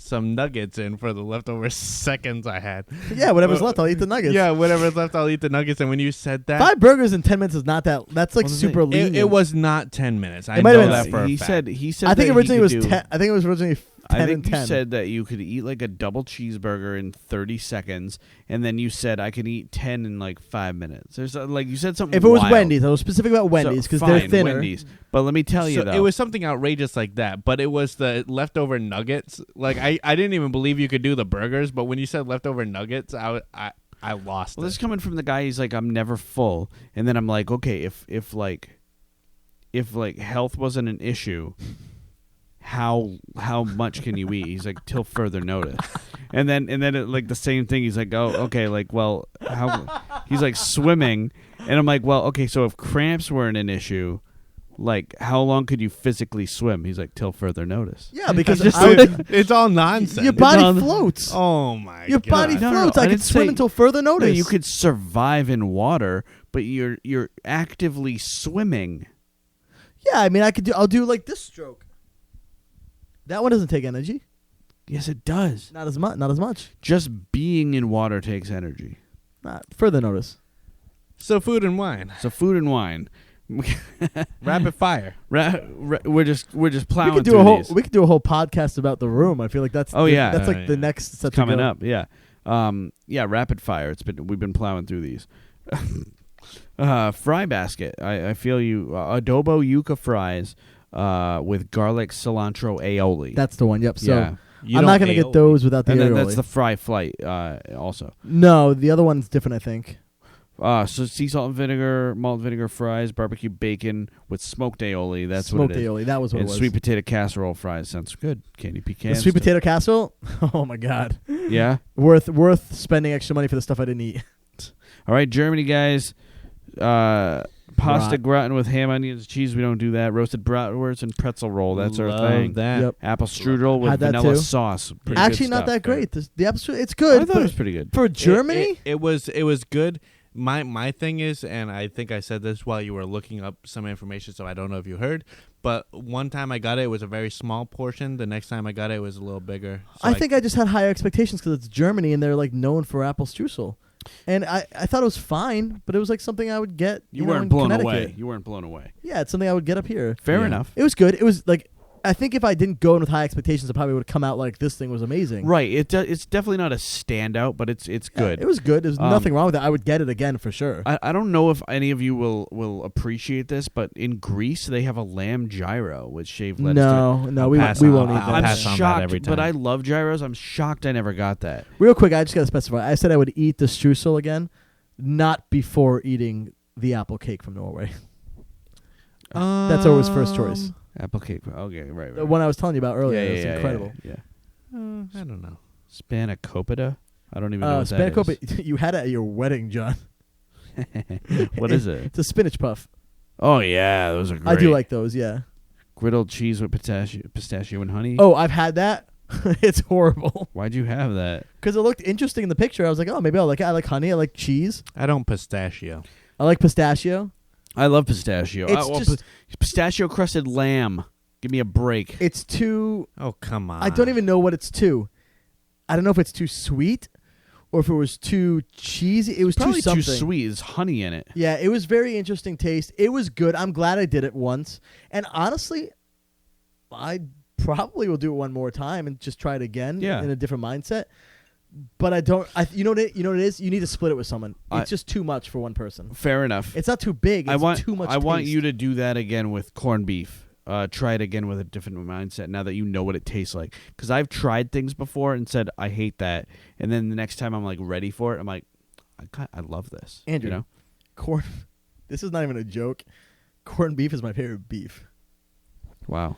some nuggets in for the leftover seconds I had. Yeah, whatever's left, I'll eat the nuggets. Yeah, whatever's left, I'll eat the nuggets. And when you said that, 5 burgers in 10 minutes is not that. That's like Well, super lean. it was not 10 minutes. I might know have that been- for a he fact. said I think that originally he it was could do- 10. I think it was originally 10 I and think 10. you said that you could eat like a double cheeseburger in 30 seconds, and then you said I could eat 10 in like 5 minutes. There's like you said something. If it was wild. Wendy's, I was specific about Wendy's because they're fine, thinner. Wendy's. But let me tell you So though, it was something outrageous like that, but it was the leftover nuggets. Like I didn't even believe you could do the burgers, but when you said leftover nuggets, I lost well, it. this is coming from the guy. He's like, I'm never full, and then I'm like, okay, if health wasn't an issue, how much can you eat? He's like, till further notice. And then it, like the same thing. He's like, oh, okay, like, well, how? He's like swimming, and I'm like, well, okay, so if cramps weren't an issue, like, how long could you physically swim? He's like, till further notice. Yeah, because It's I would- it's all nonsense. your body all- floats. Oh my Your god. body No, floats. I I didn't could swim say- until further No, notice. you could survive in water, but you're actively swimming. Yeah, I mean, I'll do like this stroke. That one doesn't take energy. Yes, it does. Not as much. Not as much. Just being in water takes energy. Not further notice. So food and wine, So food and wine. rapid fire. We're just plowing We could do through a whole. these. We could do a whole podcast about the room. I feel like that's. Oh, yeah. That's like Oh, the yeah. next set coming to go. up. Yeah. Yeah. Rapid fire. We've been plowing through these. Fry basket. I feel you. Adobo yuca fries with garlic cilantro aioli. That's the one. Yep. So yeah. I'm not gonna get those without the And then aioli. that's the fry flight. Also. No, the other one's different. I think. So sea salt and vinegar, malt vinegar fries, barbecue bacon with smoked aioli. That's smoked what it is. aioli. That was what And it was. sweet potato casserole fries. Sounds good. Candy the pecans. sweet potato casserole. Oh my god. Yeah. Worth spending extra money for the stuff I didn't eat. All right, Germany guys. Pasta Brat. gratin with ham, onions, cheese. We don't do that. Roasted bratwurst and pretzel roll. That's our Love thing. That. Yep. Apple strudel with Had that vanilla too. sauce. Pretty Actually, good not stuff. that great. The episode, it's I good. thought it but was pretty good. for Germany. It was good. My thing is, and I think I said this while you were looking up some information, so I don't know if you heard, but one time I got it was a very small portion. The next time I got it was a little bigger. So I think I just had higher expectations because it's Germany and they're like known for apple streusel, and I thought it was fine, but it was like something I would get. You know, weren't in blown Connecticut. away. You weren't blown away. Yeah, it's something I would get up here. Fair Yeah. enough. It was good. It was like I think if I didn't go in with high expectations, I probably would have come out like this thing was amazing. Right. It's definitely not a standout, but it's Yeah, good. it was good. There's nothing wrong with it. I would get it again for sure. I don't know if any of you will appreciate this, but in Greece they have a lamb gyro with shaved lettuce. No, we pass we on- won't eat I'll that. I'm pass on that shocked, every but time. I love gyros. I'm shocked I never got that. Real quick, I just got to specify. I said I would eat the streusel again, not before eating the apple cake from Norway. That's always first choice. Apple cake. Okay, right. The one I was telling you about earlier. yeah, It's incredible. Yeah. I don't know. Spanakopita? I don't even know what that Spanakopita, you had it at your wedding, John. is. What is it? It's a spinach puff. Oh yeah, those are great. I do like those, yeah. Griddled cheese with pistachio and honey. Oh, I've had that. It's horrible. Why'd you have that? Because it looked interesting in the picture. I was like, oh, maybe I'll like it. I like honey. I like cheese. I don't pistachio. I like pistachio. I love pistachio. It's just- pistachio crusted lamb. Give me a break. It's too... Oh, come on. I don't even know what it's too. I don't know if it's too sweet or if it was too cheesy. It was Probably too too something. sweet. There's honey in it. Yeah, it was very interesting taste. It was good. I'm glad I did it once. And honestly, I probably will do it one more time and just try it again in a different mindset. But I don't. You know what it is? You need to split it with someone. It's just too much for one person. Fair enough. It's not too big. It's too much. I want taste. you to do that again with corned beef. Try it again with a different mindset now that you know what it tastes like. Because I've tried things before and said I hate that, and then the next time I'm like ready for it, I'm like, I love this. Andrew, you know? corn. This is not even a joke. Corned beef is my favorite beef. Wow.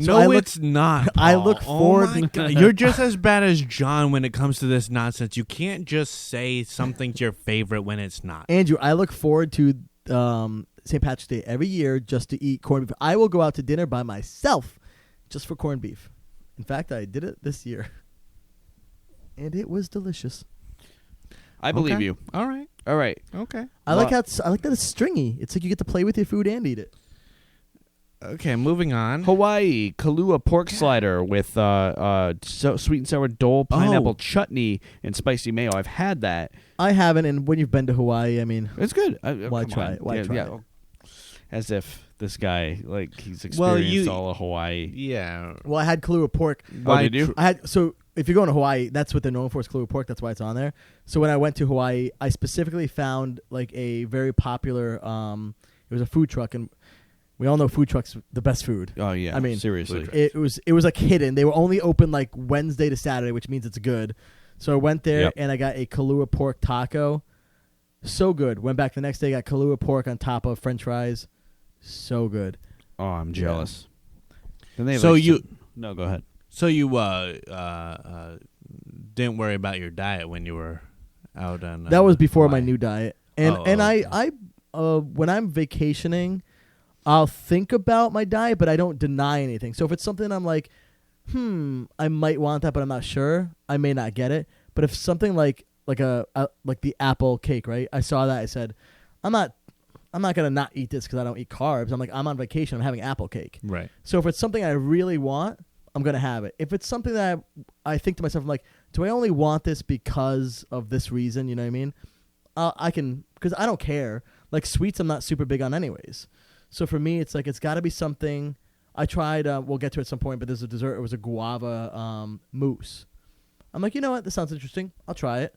So No, it's not. Paul. I look forward. Oh my God. You're just as bad as John when it comes to this nonsense. You can't just say something's your favorite when it's not. Andrew, I look forward to St. Patrick's Day every year just to eat corned beef. I will go out to dinner by myself just for corned beef. In fact, I did it this year, and it was delicious. I believe you. All right. Okay. I like that it's stringy. It's like you get to play with your food and eat it. Okay, moving on. Hawaii Kahlua pork slider with sweet and sour dole, pineapple chutney, and spicy mayo. I've had that. I haven't, and when you've been to Hawaii, I mean, It's good. Why come try on. it? Why try it? As if this guy he's experienced all of Hawaii. Yeah. well, I had Kahlua pork. Oh, did you? So if you're going to Hawaii, that's what they're known for is Kahlua pork. That's why it's on there. So when I went to Hawaii, I specifically found like a very popular. It was a food truck, and we all know food trucks the best food. Oh yeah. I mean, seriously. It was like hidden. They were only open like Wednesday to Saturday, which means it's good. So I went there and I got a Kahlua pork taco. So good. Went back the next day, got Kahlua pork on top of French fries. So good. Oh, I'm jealous. Then they have, So no, go ahead. So you didn't worry about your diet when you were out on. That was before my Hawaii. new diet. And okay. I when I'm vacationing, I'll think about my diet, but I don't deny anything. So if it's something I'm like, I might want that, but I'm not sure, I may not get it. But if something like the apple cake, right? I saw that, I said, I'm not gonna not eat this because I don't eat carbs. I'm like, I'm on vacation, I'm having apple cake. Right. So if it's something I really want, I'm gonna have it. If it's something that I think to myself, I'm like, do I only want this because of this reason? You know what I mean? I can, because I don't care. Like sweets, I'm not super big on anyways. So for me, it's like it's got to be something. I tried. We'll get to it at some point, but there's a dessert. It was a guava mousse. I'm like, you know what? This sounds interesting. I'll try it.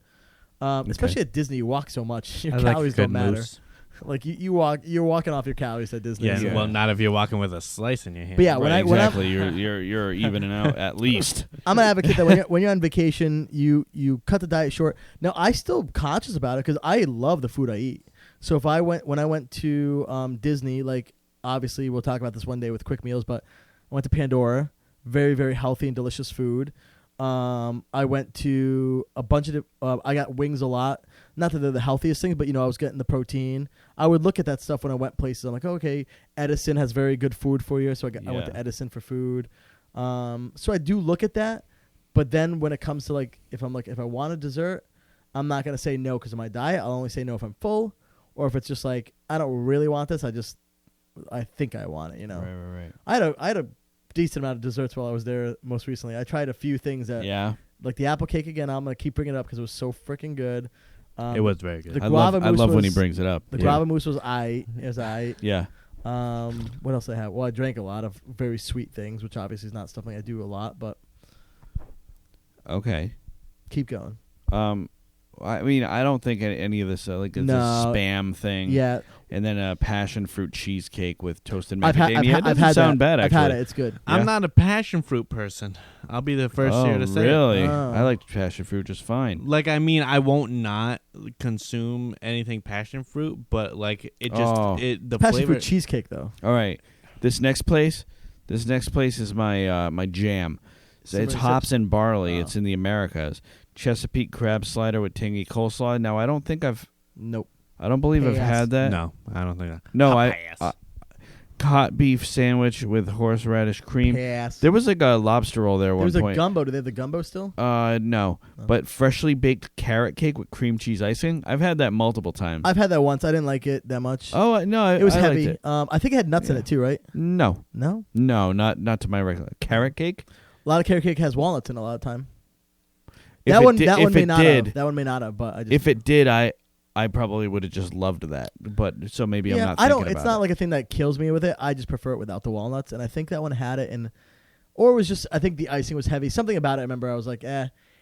Especially at Disney, you walk so much. Your calories don't matter. Mousse. Like you're walking off your calories at Disney. Yeah, so. well, not if you're walking with a slice in your hand. But yeah, Right, exactly. You're evening out at least. I'm an advocate that when you're on vacation, you cut the diet short. Now I still conscious about it because I love the food I eat. So when I went to Disney, like obviously we'll talk about this one day with quick meals, but I went to Pandora, very very healthy and delicious food. I went to a bunch of I got wings a lot. Not that they're the healthiest things, but I was getting the protein. I would look at that stuff when I went places. I'm like, okay, Edison has very good food for you, so I went to Edison for food. So I do look at that, but then when it comes to like if I want a dessert, I'm not gonna say no because of my diet. I'll only say no if I'm full, or if it's just like I don't really want this. I think I want it. Right. I had a decent amount of desserts while I was there most recently. I tried a few things that like the apple cake again. I'm gonna keep bringing it up because it was so freaking good. It was very good. The guava mousse I love when he brings it up. The guava mousse was aight. It was aight. Yeah. What else did I have? Well, I drank a lot of very sweet things, which obviously is not something I do a lot, but Okay. keep going. I mean, I don't think any of this it's a spam thing. Yeah. And then a passion fruit cheesecake with toasted I've macadamia. had that. Sound bad. I've Actually, had it. It's good. I'm not a passion fruit person. I'll be the first here to say it. Really? Oh. I like passion fruit just fine. Like, I mean, I won't not consume anything passion fruit, but like it just the Passion flavor. fruit cheesecake though. All right, this next place is my my jam. It's hops and barley. Oh. It's in the Americas. Chesapeake crab slider with tangy coleslaw. Now I don't believe I've had that. No, I don't think that. No, hot beef sandwich with horseradish cream. Pass. There was like a lobster roll there at one There was point. a gumbo. Do they have the gumbo still? No. But freshly baked carrot cake with cream cheese icing. I've had that multiple times. I've had that once. I didn't like it that much. Oh no, it was I heavy. liked it. I think it had nuts in it too, right? No, No. not to my regular carrot cake. A lot of carrot cake has walnuts in it a lot of time. That one may it not did, have. That one may not have. But if it did, I probably would have just loved that. But so maybe I'm not. I don't. Thinking It's about not it. like a thing that kills me with it. I just prefer it without the walnuts, and I think that one had it, or it was just. I think the icing was heavy. Something about it. I remember I was like,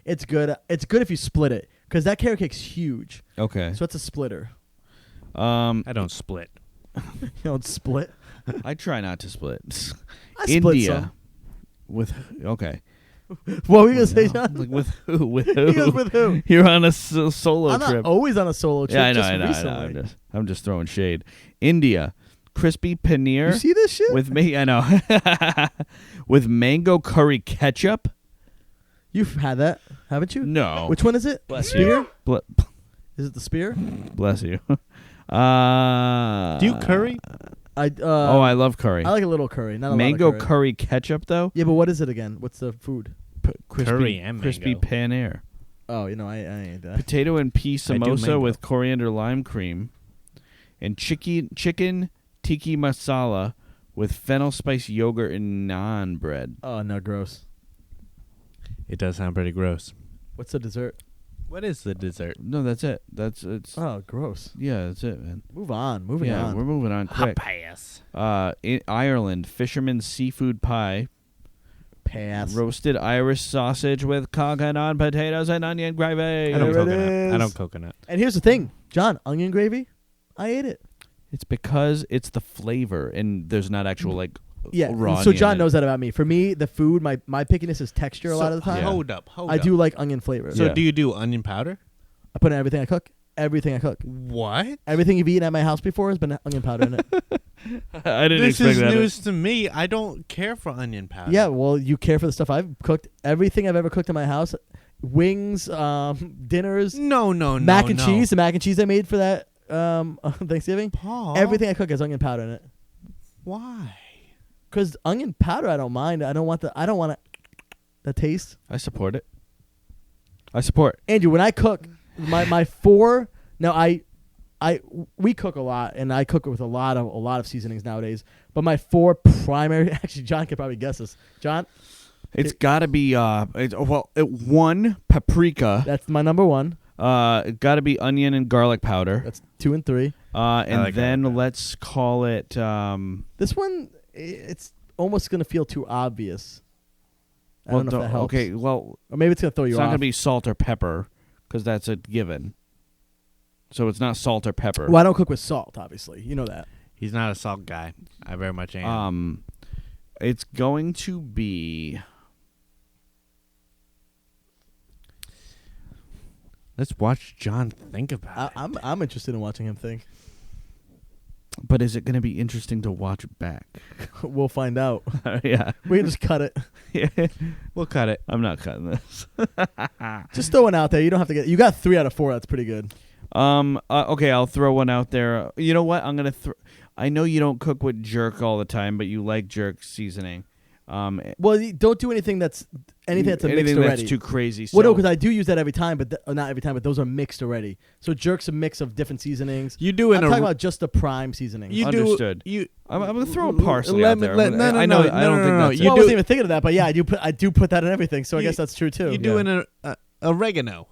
it's good. It's good if you split it because that carrot cake's huge. Okay. So it's a splitter. I don't split. You don't split. I try not to split. I split India some. with okay. What were you gonna say, John? Like with who? With who? He goes with who? You're on a solo I'm trip. not always on a solo trip. Yeah, I know. just I know. recently. I'm just throwing shade. India, crispy paneer You see this shit? with me. I know. With mango curry ketchup. You've had that, haven't you? No. Which one is it? Bless Spear? you. Is it the spear? Bless you. Do you curry? I love curry. I like a little curry, not a Mango lot of curry. curry ketchup though. Yeah, but what is it again? What's the food? Crispy, Curry and crispy mango. paneer. Oh, I ain't that. Potato and pea I do samosa mango. with coriander lime cream, and chicken tiki masala with fennel spice yogurt and naan bread. Oh no, gross. It does sound pretty gross. What's the dessert? What is the dessert? No, that's it. It's Oh, gross. yeah, that's it, man. Move on. Moving Yeah, on. we're moving on quick. Pass. In Ireland, fisherman's seafood pie, Pass. roasted Irish sausage with coconut potatoes and onion gravy. I don't There it coconut. I is. don't coconut. And here's the thing, John. Onion gravy. I ate it. It's because it's the flavor, and there's not actual like Yeah. raw So onion John in it. knows that about me. For me, the food, my pickiness is texture a lot of the time. Yeah. Hold up. I do like onion flavor. So Yeah. do you do onion powder? I put in everything I cook. Everything I cook. What? Everything you've eaten at my house before has been onion powder in it. I didn't This expect is that. news to me. I don't care for onion powder. Yeah, well, you care for the stuff I've cooked. Everything I've ever cooked in my house, wings, dinners, No. mac and cheese. The mac and cheese I made for that Thanksgiving. Paul. Everything I cook has onion powder in it. Why? Because onion powder, I don't mind. I don't want the taste. I support it. I support. Andrew, when I cook, my four. Now we cook a lot, and I cook with a lot of seasonings nowadays. But my four primary. Actually, John could probably guess this. John, It's got to be one paprika. that's my number one. It got to be onion and garlic powder. That's 2 and 3. And like then garlic powder. let's call it. This one, it's almost gonna feel too obvious. I well, don't know if that helps. okay, well, Or maybe it's gonna throw you it's off. not gonna be salt or pepper because that's a given. So it's not salt or pepper. Well, I don't cook with salt, obviously. You know that. He's not a salt guy. I very much am. It's going to be. Let's watch John think about it. I'm interested in watching him think. But is it going to be interesting to watch back? We'll find out. Yeah. We can just cut it. We'll cut it. I'm not cutting this. Just throw one out there. You don't have to get. You got 3 out of 4. That's pretty good. Okay, I'll throw one out there. You know what? I'm gonna. I know you don't cook with jerk all the time, but you like jerk seasoning. Well, don't do anything that's a mixed already. that's too crazy. So Well, no, because I do use that every time, but not every time. But those are mixed already. So jerk's a mix of different seasonings. You do I'm talking about just the prime seasoning. You Understood. Do, you. I'm gonna throw a parsley let out me- there. let- no, no, I know. no, I don't no, think no, that's. you Well, I do- wasn't even thinking of that, but yeah, I do put that in everything. So I You- guess that's true too. You do an oregano.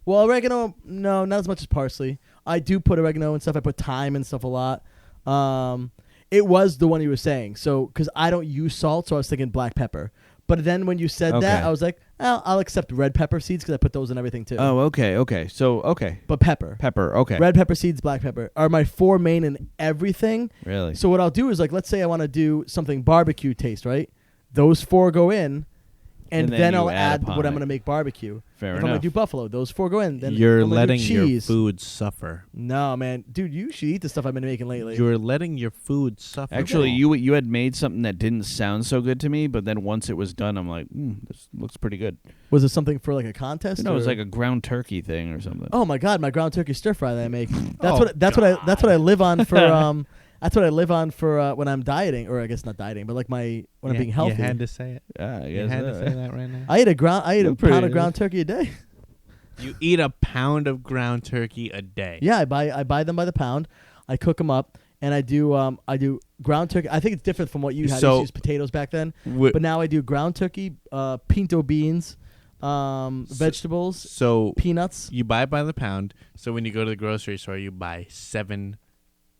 Well, oregano, no, not as much as parsley. I do put oregano and stuff. I put thyme and stuff a lot. It was the one you were saying. So, because I don't use salt, so I was thinking black pepper. But then when you said that, Okay. I was like, I'll accept red pepper seeds because I put those in everything too. Oh, okay. So, okay. But pepper. Okay. Red pepper seeds, black pepper are my 4 main in everything. Really? So what I'll do is, like, let's say I want to do something barbecue taste, right? Those 4 go in, and then then you I'll add add upon what I'm it. going to make barbecue. Fair if I'm going enough. to do buffalo, those 4 go in. Then You're if I'm gonna do letting your cheese. food suffer. No, man. Dude, you should eat the stuff I've been making lately. You're letting your food suffer. Actually, you had made something that didn't sound so good to me, but then once it was done, I'm like, this looks pretty good. Was it something for like a contest? No, it was or- like a ground turkey thing or something. Oh my god, my ground turkey stir fry that I make. Oh, That's what I live on for that's what I live on for when I'm dieting, or I guess not dieting, but like when I'm being healthy. You had to say it. I You guess had to say that right now. I eat a Pretty pound of good. ground turkey a day. You eat a pound of ground turkey a day. Yeah, I buy them by the pound. I cook them up, and I do ground turkey. I think it's different from what you had. So- You used potatoes back then, but now I do ground turkey, pinto beans, vegetables, So peanuts. you buy by the pound. So when you go to the grocery store, you buy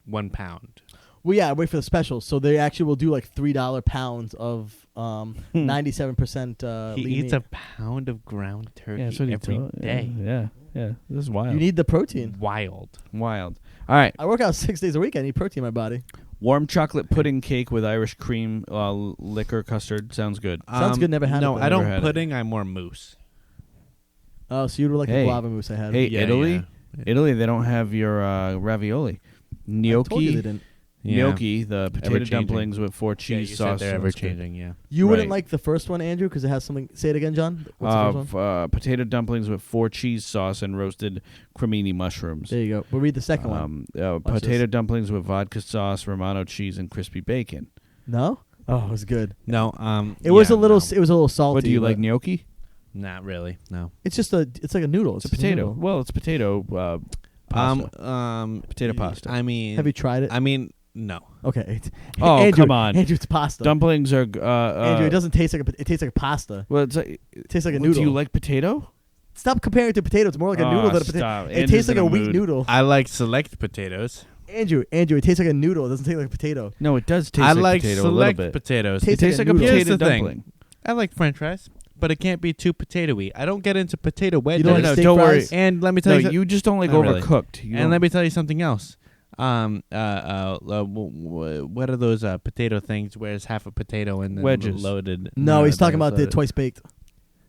1 pound. Well, yeah, I wait for the specials. So they actually will do like $3 pounds of 97% He lean eats meat. a pound of ground turkey Yeah, that's what he every told- day. Yeah. This is wild. You need the protein. Wild. Wild. All right. I work out 6 days a week. I need protein in my body. Warm chocolate pudding cake with Irish cream, liquor custard. Sounds good. Sounds good, never had it, No, though. I Never don't had it. pudding. I'm more mousse. Oh, so you would like Hey. the guava mousse I had. Hey, Yeah, Italy. yeah. Italy, they don't have your ravioli. I told you they Gnocchi. didn't. Gnocchi, the potato Ever-changing. dumplings with 4 Yeah, cheese you sauce. said they're Sounds ever good. changing. Yeah. You wouldn't Right. like the first one, Andrew, because it has something. Say it again, John. What's the first one? Potato dumplings with 4 cheese sauce and roasted cremini mushrooms. There you go. We'll read the second one. Potato this. dumplings with vodka sauce, Romano cheese, and crispy bacon. No? Oh, it was good. No. It was a yeah, little. no. It was a little salty. What do you but like, gnocchi? Not really. No. It's just a. It's like a noodle. It's a just potato. noodle. Well, it's potato pasta. Potato pasta. I mean, Have you tried it? I mean, no. Okay. Oh, Andrew, come on. Andrew, it's pasta. Dumplings are. Andrew, it doesn't taste like a. It tastes like a pasta. Well, it's like, It tastes like a do noodle. you like potato? Stop comparing it to potato. It's more like a noodle than a potato. Stop. It Andrew's tastes like in a wheat mood. noodle. I like select potatoes. Andrew, it tastes like a noodle. It doesn't taste like a potato. No, it does taste I like like potato a little select bit. potatoes. Tastes It tastes like like a a noodle. potato Here's the thing. dumpling. I like French fries, but it can't be too potato-y. I don't get into potato wedges. You don't like no, steak don't worry. fries? And let me tell No, you, you just don't like Not really. overcooked. You and don't- let me tell you something else. What are those potato things where it's half a potato and then Wedges. loaded? No, he's talking they're about the loaded. twice baked.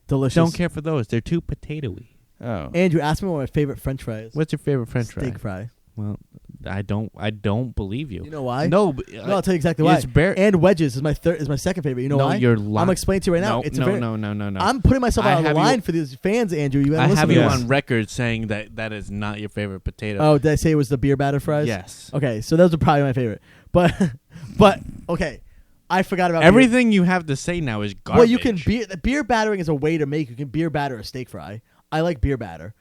Delicious. Don't care for those. They're too potato-y. Oh. Andrew, ask me what my favorite French fry is. What's your favorite French fry? Steak fry. Well, I don't believe you. You know why? No, but, No, I'll tell you exactly why. it's bare. And wedges is my second favorite. You know no, why? you're lying. I'm explaining to you right now. No, It's no, a very, no. I'm putting myself I out on the have you- line for these fans, Andrew. You gotta I listen have to you this. on record saying that is not your favorite potato. Oh, did I say it was the beer batter fries? yes. Okay, so those are probably my favorite. But okay, I forgot about Everything you have to say now is Beer. garbage. Well, you can beer battering is a way to make. You can beer batter a steak fry. I like beer batter,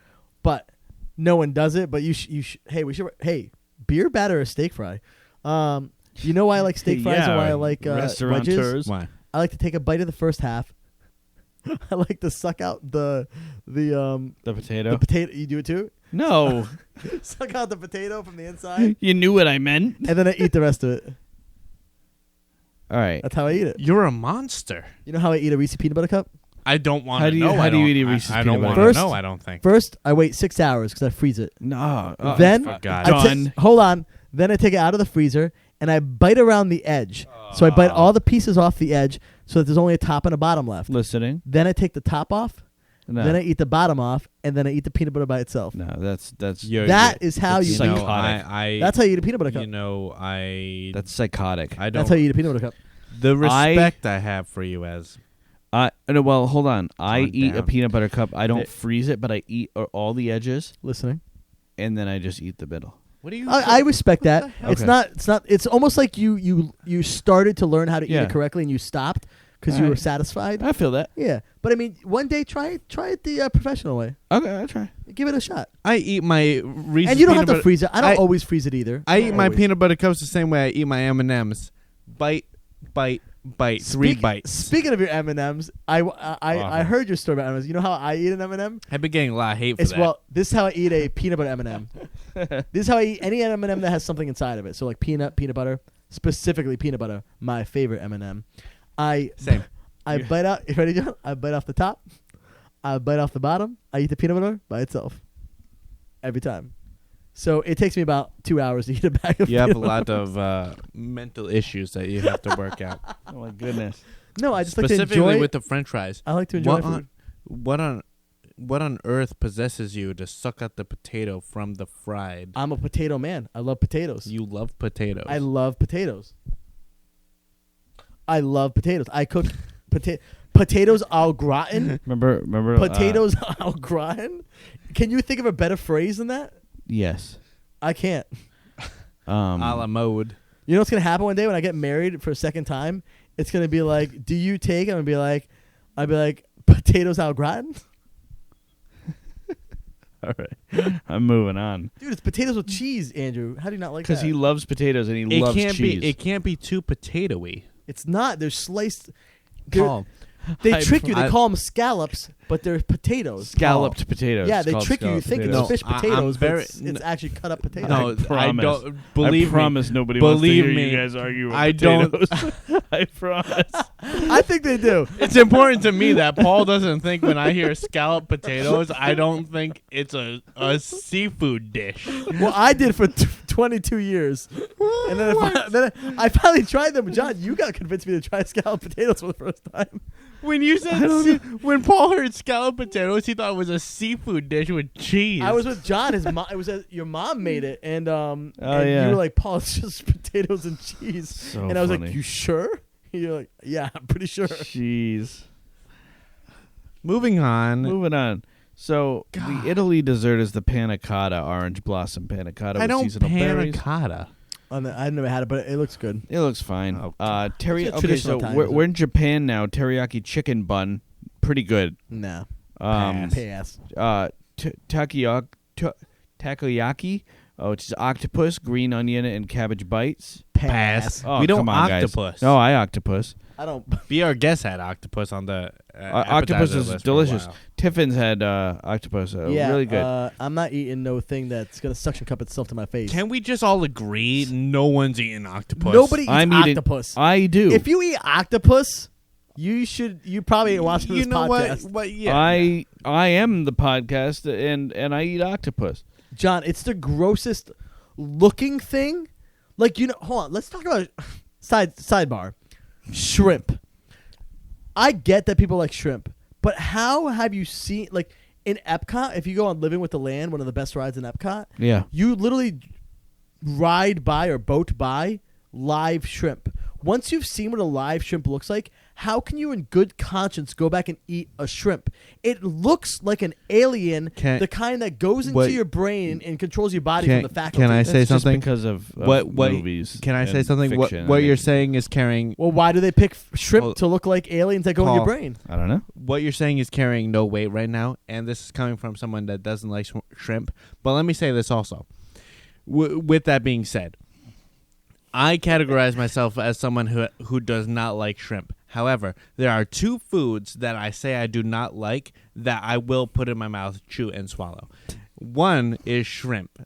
but no one does it. But hey, we should. Hey, beer batter a steak fry. You know why I like steak fries and why I like wedges? restaurateurs. Why? I like to take a bite of the first half. I like to suck out the The potato. You do it too? No, Suck out the potato from the inside, you knew what I meant. and then I eat the rest of it. All right. That's how I eat it. You're a monster. You know how I eat a Reese's peanut butter cup? I don't want How to do you- know. how I do you don't- eat a Reese's I peanut don't butter want cup? to know. I don't think. First, I wait 6 hours because I freeze it. No. Then for I God. Done. hold on. Then I take it out of the freezer and I bite around the edge. So I bite all the pieces off the edge so that there's only a top and a bottom left. Listening. Then I take the top off. No. Then I eat the bottom off, and then I eat the peanut butter by itself. No, that's You're- That is how you. you know, psychotic. That's how you eat a peanut butter cup. You know, I. that's psychotic. I don't. That's how you eat a peanut butter cup. the respect I have for you as. No, well, hold on. I Calm eat a down. peanut butter cup. I don't Hey. freeze it, but I eat all the edges, Listening. and then I just eat the middle. What do you? I respect that. It's Okay. not. It's not. It's almost like you started to learn how to eat Yeah. it correctly, and you stopped because All you were right. satisfied. I feel that. Yeah, but I mean, one day try it the professional way. Okay, I'll try. Give it a shot. I eat my Reese's And you don't have peanut to butter- freeze it. I don't always freeze it either. I eat my Always. peanut butter cups the same way I eat my M&Ms. Bite, bite, bite. 3 bites. Speaking of your M&Ms, I heard your story about M&Ms. You know how I eat an M&M? I've been getting a lot of hate for It's that. this is how I eat a peanut butter M&M. This is how I eat any M&M that has something inside of it. So like peanut butter, specifically peanut butter, my favorite M&M. Same. I bite out. You ready, John? I bite off the top. I bite off the bottom. I eat the peanut butter by itself. Every time. So it takes me about 2 hours to eat a bag of You have a peanut butter. lot of mental issues that you have to work out. Oh my goodness. No, I just like to Specifically enjoy. with the French fries. I like to enjoy food. What on earth possesses you to suck out the potato from the fried? I'm a potato man. I love potatoes. You love potatoes. I love potatoes. I love potatoes. I cook potatoes au gratin. Remember. Potatoes au gratin. Can you think of a better phrase than that? Yes. I can't. a la mode. You know what's gonna happen one day when I get married for a second time? It's gonna be like, do you take? I'd be like, potatoes au gratin. All right. I'm moving on. Dude, it's potatoes with cheese, Andrew. How do you not like that? Because he loves potatoes and he loves cheese. It can't be too potatoy. It's not. They're sliced. Paul, They I- trick you. They I- call them scallops. but they're potatoes. Scalloped Paul. potatoes. Yeah, It's they called trick you. You scalloped think potatoes. it's fish potatoes, but very- it's actually cut up potatoes. No, I I promise. don't believe I promise me. nobody wants to Believe hear me, you guys argue with I don't- potatoes. I promise. I think they do. It's important to me that Paul doesn't think when I hear scalloped potatoes, I don't think it's a seafood dish. Well, I did for 22 years, and then I finally tried them. John, you got convinced me to try scalloped potatoes for the first time. When you said when Paul heard scalloped potatoes, he thought it was a seafood dish with cheese. I was with John. His mom. It was your mom made it, and and yeah. you were like, Paul, it's just potatoes and cheese. So and I was funny. like, you sure? You're like, yeah, I'm pretty sure. Jeez. Moving on. Moving on. So the Italy dessert is the panna cotta, orange blossom panna cotta I with don't seasonal panna berries. cotta. I've never had it, but it looks good. It looks fine. Oh, It's a Okay, traditional so Italian we're in Japan now. Teriyaki chicken bun, pretty good. No. Pass. Pass. Takoyaki, which is octopus, green onion, and cabbage bites. Pass. Oh, We don't come on, guys. octopus. No, I octopus. I don't. Be Our Guest had octopus on the Octopus appetizer is list for a delicious. while. Tiffin's had octopus. Yeah, Really good. I'm not eating no thing that's gonna suction cup itself to my face. Can we just all agree no one's eating octopus? Nobody eats I'm eating- octopus. I do. If you eat octopus, you probably ain't watching You this know podcast. what? Yeah. I am the podcast, and I eat octopus. John, it's the grossest looking thing. Like, hold on. Let's talk about sidebar. Shrimp. I get that people like shrimp, but how have you seen, like, in Epcot, if you go on Living with the Land, one of the best rides in Epcot, Yeah. you literally ride by or boat by live shrimp. Once you've seen what a live shrimp looks like, how can you in good conscience go back and eat a shrimp? It looks like an alien, the kind that goes into your brain and controls your body from the faculty. Can I say That's just something? because of What movies. Can I say and something? fiction What and you're everything. saying is carrying. Well, why do they pick shrimp Well, to look like aliens that go in your Paul, brain? I don't know. What you're saying is carrying no weight right now, and this is coming from someone that doesn't like shrimp. But let me say this also. With that being said, I categorize myself as someone who does not like shrimp. However, there are two foods that I say I do not like that I will put in my mouth, chew, and swallow. One is shrimp.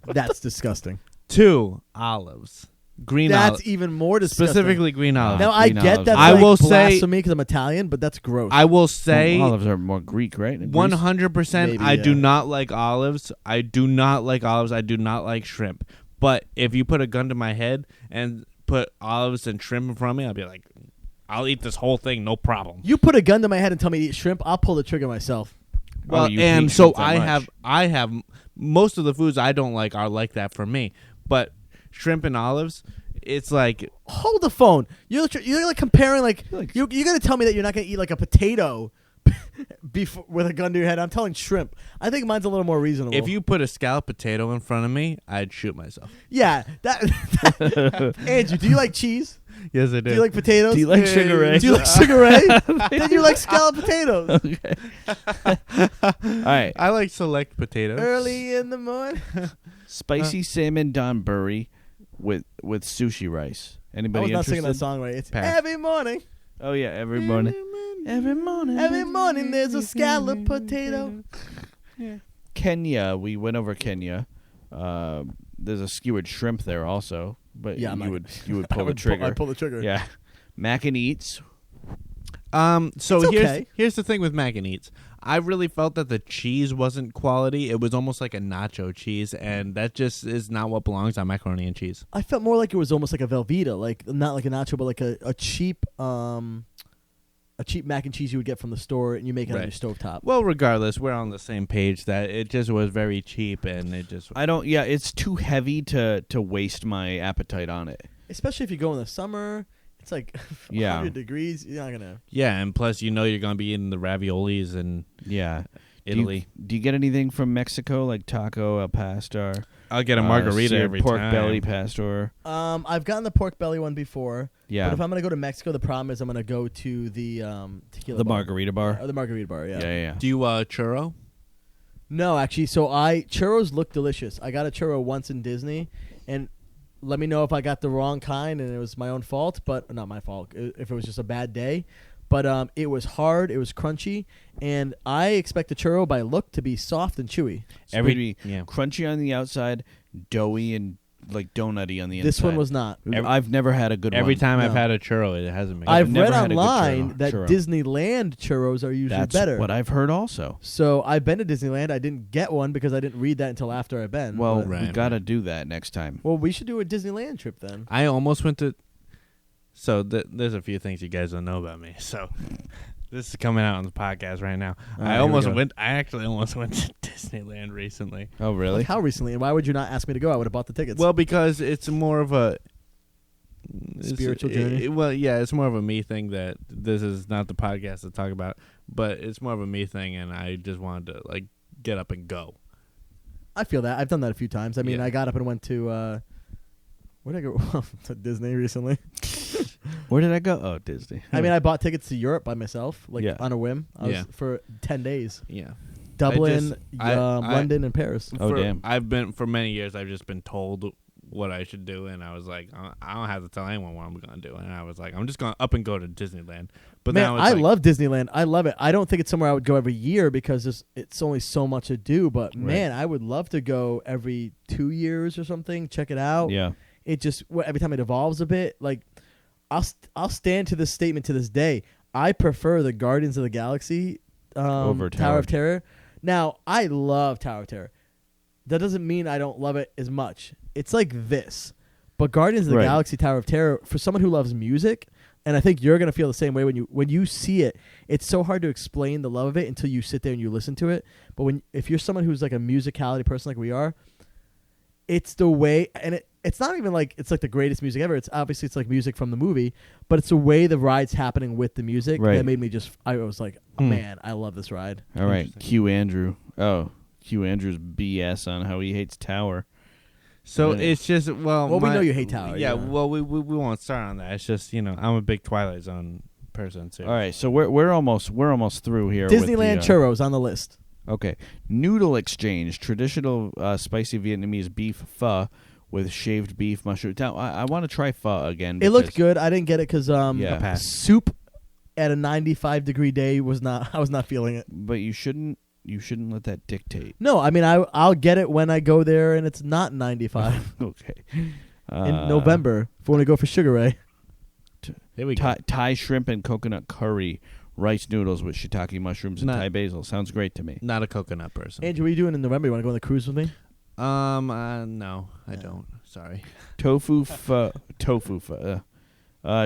That's disgusting. Two, olives. Green That's olives. even more disgusting. Specifically green olives. Now, I green get olives. that's I like will say- blasphemy because I'm Italian, but that's gross. I will say olives are more Greek, right? In Greece? 100%. Maybe, I do yeah. not like olives. I do not like olives. I do not like shrimp. But if you put a gun to my head and put olives and shrimp in front of me, I'll be like, I'll eat this whole thing, no problem. You put a gun to my head and tell me to eat shrimp, I'll pull the trigger myself. Well, you and hate so shrimp that I much. have most of the foods I don't like are like that for me. But shrimp and olives, it's like Hold the phone. You're like comparing you're gonna tell me that you're not gonna eat like a potato before with a gun to your head. I'm telling shrimp. I think mine's a little more reasonable. if you put a scalloped potato in front of me, I'd shoot myself. yeah, that Andrew, do you like cheese? Yes, I do. Do you like potatoes? Do you like Sugar Ray? Do you like Sugar Ray? Then you like scalloped potatoes. Okay. All right. I like select potatoes. Early in the morning. Spicy salmon donburi with sushi rice. I Anybody was not interested? singing that song right. It's Pass. every morning. Oh yeah, every morning. Every morning. Every morning there's a scalloped potato. Kenya. We went over Kenya. There's a skewered shrimp there also, but Yeah, you would pull the I'd trigger. pull the trigger. Yeah. Mac and Eats. So It's here's okay. here's the thing with mac and eats. I really felt that the cheese wasn't quality. It was almost like a nacho cheese, and that just is not what belongs on macaroni and cheese. I felt more like it was almost like a Velveeta, like not like a nacho, but like a cheap mac and cheese you would get from the store, and you make it on Right. your stovetop. Well, regardless, we're on the same page that it just was very cheap, and it just I don't. Yeah, it's too heavy to waste my appetite on it. Especially if you go in the summer, it's like Yeah. 100 degrees. You're not gonna. yeah. And plus, you're going to be eating the raviolis in Yeah. Italy. Do you get anything from Mexico like taco, al pastor? I'll get a margarita seared every pork time. belly pastor. I've gotten the pork belly one before. Yeah. But if I'm gonna go to Mexico, the problem is I'm gonna go to the tequila. The bar. margarita bar. Or the margarita bar. Yeah. Yeah. Do you churro? No, actually. So churros look delicious. I got a churro once in Disney, and let me know if I got the wrong kind and it was my own fault, but not my fault. If it was just a bad day. But it was hard. It was crunchy, and I expect the churro by look to be soft and chewy. Crunchy on the outside, doughy and like donutty on the inside. This one was not. I've never had a good one. Every time I've had a churro, it hasn't been. I've never read had a good online that churro. Disneyland churros are usually That's better. what I've heard also. So I've been to Disneyland. I didn't get one because I didn't read that until after I've been. Well, but- we got to do that next time. well, we should do a Disneyland trip then. I almost went to. So there's a few things you guys don't know about me. So this is coming out on the podcast right now. I actually almost went to Disneyland recently. Oh, really? Like how recently? And why would you not ask me to go? I would have bought the tickets. Well, because it's more of a Spiritual journey? It's more of a me thing that this is not the podcast to talk about, but it's more of a me thing, and I just wanted to like get up and go. I feel that. I've done that a few times. I mean, Yeah. I got up and went to where did I go? To Disney recently. Where did I go? Oh, Disney. I mean, I bought tickets to Europe by myself, like Yeah. on a whim. I was Yeah. for 10 days. Yeah. Dublin, I- London, and Paris. Oh, damn. I've been for many years. I've just been told what I should do, and I was like, I don't have to tell anyone what I'm going to do, and I was like, I'm just going to up and go to Disneyland. But Man, now it's I like, love Disneyland. I love it. I don't think it's somewhere I would go every year because it's only so much to do. But man, I would love to go every 2 years or something. Check it out. Yeah. It just every time it evolves a bit. Like I'll stand to this statement to this day. I prefer the Guardians of the Galaxy Over Tower of Terror. Now I love Tower of Terror. That doesn't mean I don't love it as much. It's like this. But Guardians of the Galaxy Tower of Terror, for someone who loves music, and I think you're gonna feel the same way when you see it, it's so hard to explain the love of it until you sit there and you listen to it. But if you're someone who's like a musicality person like we are, it's the way, and it's not even like it's like the greatest music ever. It's obviously it's like music from the movie, but it's the way the ride's happening with the music that made me I was like, man, I love this ride. All right, Q Andrew. Oh, Q Andrew's BS on how he hates Tower. So it's just we know you hate Tower. Yeah, Yeah. well, we won't start on that. It's just I'm a big Twilight Zone person too. All right, so we're almost through here. Disneyland with the, churros on the list. Okay, Noodle Exchange, traditional spicy Vietnamese beef pho with shaved beef mushroom. Now I want to try pho again. It looked good. I didn't get it because Yeah. soup at a 95-degree day I was not feeling it. But you shouldn't let that dictate. No, I mean I'll get it when I go there and it's not 95 Okay. in November when we go for Sugar Ray. Here we go. Thai shrimp and coconut curry, rice noodles with shiitake mushrooms and Thai basil. Sounds great to me. Not a coconut person. Andrew, what are you doing in November? You want to go on the cruise with me? No, I don't. Sorry. Tofu pho.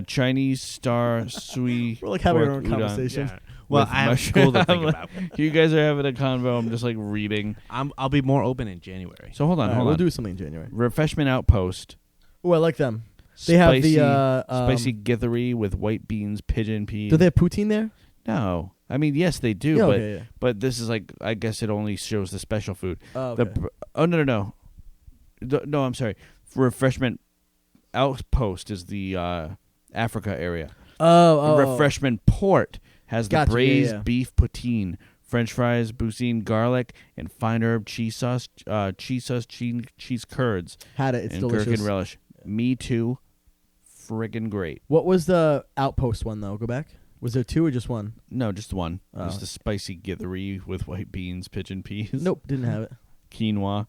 Chinese star sui. We're like having our pork own udon. conversation. Yeah. Well, With I have mushroom. school to think about. You guys are having a convo. I'm just like reading. I'll be more open in January. So hold on, All right, hold we'll on. do something in January. Refreshment Outpost. Oh, I like them. They have the spicy githeri with white beans, pigeon peas. Do they have poutine there? No, I mean yes they do, Yeah, but okay, yeah. but this is like I guess it only shows the special food. Oh, okay. No. No, I'm sorry. Refreshment Outpost is the Africa area. Oh. Refreshment Port has Gotcha, the braised yeah. beef poutine, French fries, bousine garlic, and fine herb cheese sauce, cheese curds, Had it. It's and delicious. gherkin relish. Me too. Friggin' great. What was the Outpost one though? Go back. Was there two or just one? No, just one. Oh. Just the spicy githeri with white beans, pigeon peas. Nope, didn't have it. Quinoa.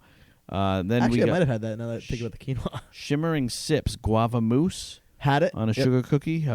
Then Actually, we I got might have had that. Now that I think about the quinoa, Shimmering Sips guava mousse had it on a Yep. sugar cookie.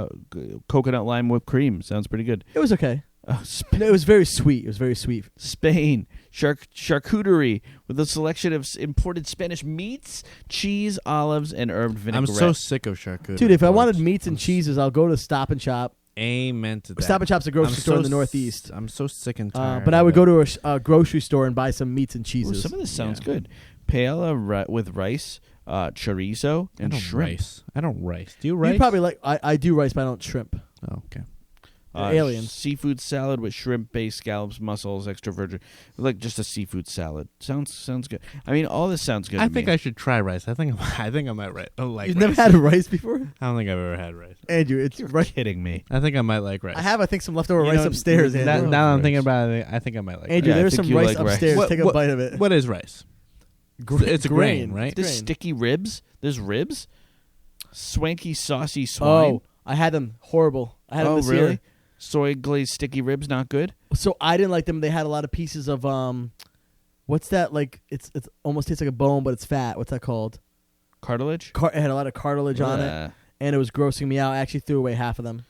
Coconut lime whipped cream. Sounds pretty good. It was okay. No, it was very sweet. It was very sweet. Spain charcuterie with a selection of imported Spanish meats, cheese, olives, and herb vinaigrette. I'm so sick of charcuterie. Dude, if I boards. wanted meats and cheeses, I'll go to Stop and Shop. Amen to that. Stop and Shop's a grocery store in the Northeast. I'm so sick and tired. But I would go to a grocery store and buy some meats and Ooh, cheeses. some of this sounds good. Paella with rice, chorizo, and shrimp. I don't rice. Do you rice? You'd probably like. I do rice, but I don't shrimp. Oh, okay. Aliens. Seafood salad with shrimp, base scallops, mussels, extra virgin, like just a seafood salad. Sounds good. I mean, all this sounds good. I to think me. I should try rice. I think I might like. You've rice. never had rice before, I don't think I've ever had rice. Andrew. It's You're rice. kidding me. I think I might like rice. I have, I think, some leftover You rice know, upstairs. Now Andrew. that I'm Rice. thinking about it, I think I might like Andrew, Yeah, I there's think some you rice like rice. upstairs. Take a What- bite of it. What is rice? It's a grain, right? There's Grain. sticky ribs. There's ribs. Swanky, saucy swine. Oh, I had them. Horrible. I had them this really? year. soy glazed sticky ribs not good? So I didn't like them. They had a lot of pieces of what's that like? It's almost tastes like a bone, but it's fat. What's that called? Cartilage? It had a lot of cartilage on it, and it was grossing me out. I actually threw away half of them.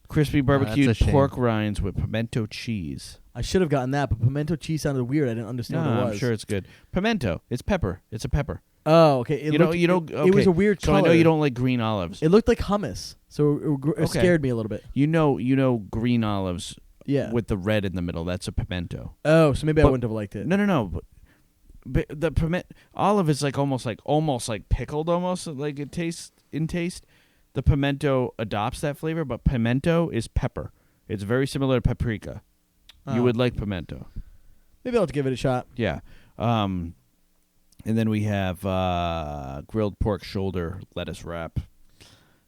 Crispy barbecued that's a shame. pork rinds with pimento cheese. I should have gotten that, but pimento cheese sounded weird. I didn't understand what it was. I'm sure it's good. Pimento. It's pepper. It's a pepper. Oh, okay. It was a weird color. So I know you don't like green olives. It looked like hummus, so it scared me a little bit. You know green olives Yeah. with the red in the middle. That's a pimento. Oh, so maybe I wouldn't have liked it. No. But the olive is like almost like pickled, almost like it tastes in taste. The pimento adopts that flavor, but pimento is pepper. It's very similar to paprika. You would like pimento. Maybe I'll have to give it a shot. Yeah. And then we have grilled pork shoulder, lettuce wrap,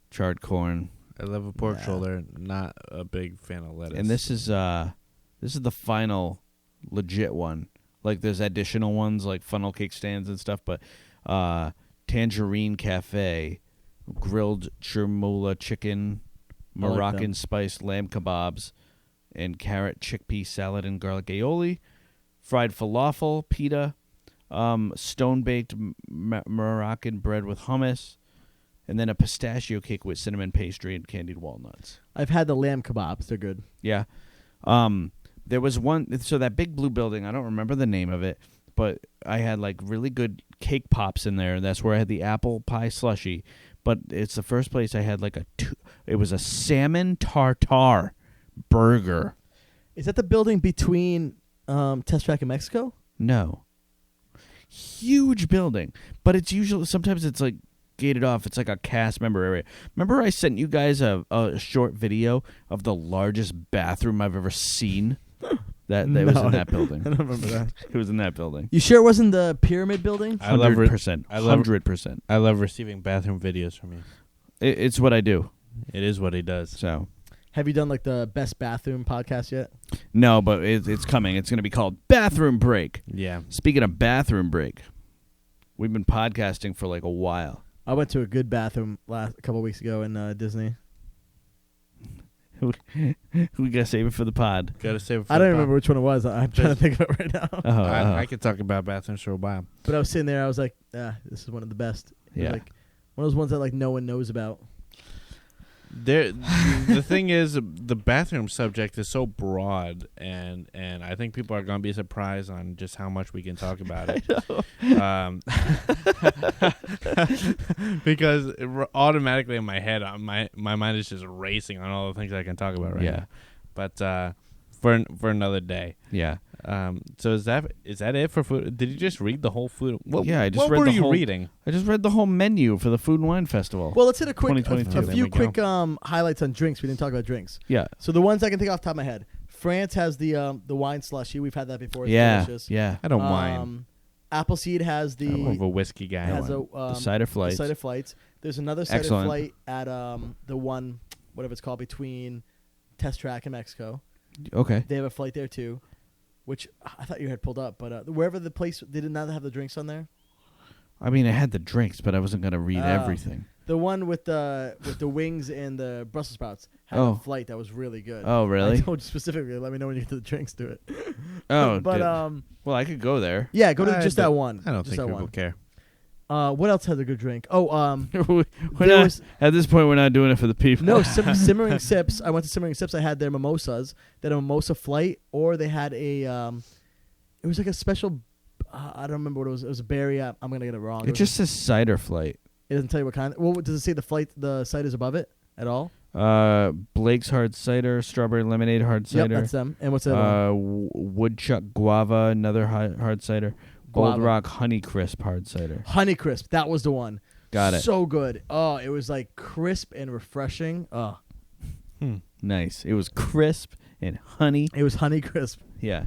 charred corn. I love a pork shoulder. Not a big fan of lettuce. And this is the final legit one. Like there's additional ones like funnel cake stands and stuff, but Tangerine Cafe, grilled chermoula chicken, Moroccan spiced lamb kebabs, and carrot chickpea salad and garlic aioli, fried falafel, pita, stone-baked Moroccan bread with hummus, and then a pistachio cake with cinnamon pastry and candied walnuts. I've had the lamb kebabs. They're good. Yeah. There was one, so that big blue building, I don't remember the name of it, but I had like really good cake pops in there. That's where I had the apple pie slushie. But it's the first place I had like it was a salmon tartare burger. Is that the building between Test Track and Mexico? No. Huge building. But it's usually, sometimes it's like gated off. It's like a cast member area. Remember I sent you guys a short video of the largest bathroom I've ever seen? That was in that building. I don't remember that. It was in that building. You sure it wasn't the pyramid building? 100%. 100%. I love receiving bathroom videos from you. It's what I do. It is what he does. So, have you done like the best bathroom podcast yet? No, but it's coming. It's going to be called Bathroom Break. Yeah. Speaking of bathroom break, we've been podcasting for like a while. I went to a good bathroom a couple of weeks ago in Disney. We gotta save it for the pod. Gotta save it for I don't the remember which one it was. I'm trying to think of it right now. I could talk about bathrooms for a while. But I was sitting there. I was like, this is one of the best. Yeah. Like one of those ones that like no one knows about. The thing is, the bathroom subject is so broad, and I think people are going to be surprised on just how much we can talk about it. Because automatically in my head, my mind is just racing on all the things I can talk about right now. But for another day. Yeah. So is that it for food? Did you just read the whole food? I just what read were the you whole reading? I just read the whole menu for the Food and Wine Festival. Well, let's hit a quick, 2022. a few There we quick highlights on drinks. We didn't talk about drinks. Yeah. So the ones I can think off the top of my head. France has the wine slushy. We've had that before. It's delicious. Yeah. I don't mind. Appleseed has the. I'm more of a whiskey guy. the cider flights. The cider flights. There's another cider Excellent. flight at the one, whatever it's called, between Test Track and Mexico. Okay. They have a flight there too, which I thought you had pulled up. But wherever the place, they did not have the drinks on there. I mean, I had the drinks, but I wasn't gonna read everything. The one with the wings and the Brussels sprouts had a flight that was really good. Oh, really? I told you specifically. Let me know when you get to the drinks to it. Oh, but well, I could go there. yeah, go to just that one. I don't just think that people one. care. What else had a good drink? Oh, At this point, we're not doing it for the people. no, Simmering Sips. I went to Simmering Sips. I had their mimosas. They had a mimosa flight, or they had a. It was like a special. I don't remember what it was. It was a berry. I'm gonna get it wrong. It just says cider flight. It doesn't tell you what kind. Well, does it say the cider's above it at all? Blake's hard cider, strawberry lemonade hard cider. Yep, that's them. And what's that? Woodchuck guava, another hard cider. Gold Guava. Rock Honeycrisp hard cider. Honeycrisp. That was the one. Got it. So good. Oh, it was like crisp and refreshing. Oh, Nice. It was crisp and honey. it was Honeycrisp. Yeah.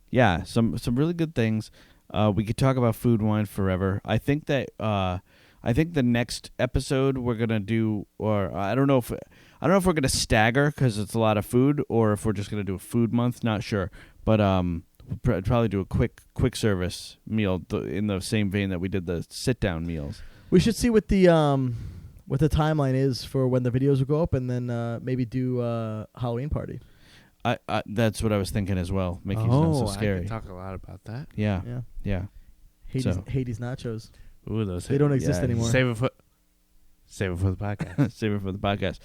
Yeah, some really good things. We could talk about food and wine forever. I think that the next episode we're gonna do, or I don't know if we're gonna stagger because it's a lot of food, or if we're just gonna do a food month. Not sure, but we'll probably do a quick service meal in the same vein that we did the sit down meals. We should see what the what the timeline is for when the videos will go up, and then maybe do a Halloween party. I that's what I was thinking as well. Mickey's not so I scary. can talk a lot about that. Yeah. Yeah. So. Hades nachos. Ooh, those They don't exist anymore. Save it for the podcast. Save it for the podcast.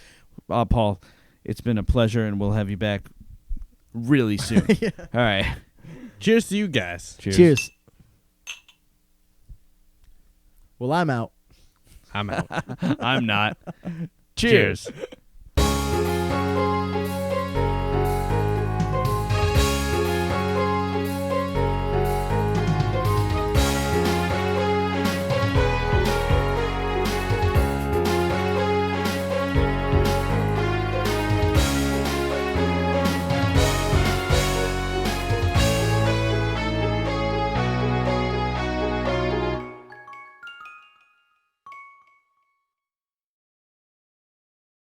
Paul, it's been a pleasure, and we'll have you back really soon. Yeah. All right. Cheers to you guys. Cheers. Well, I'm out. I'm out. I'm not. Cheers.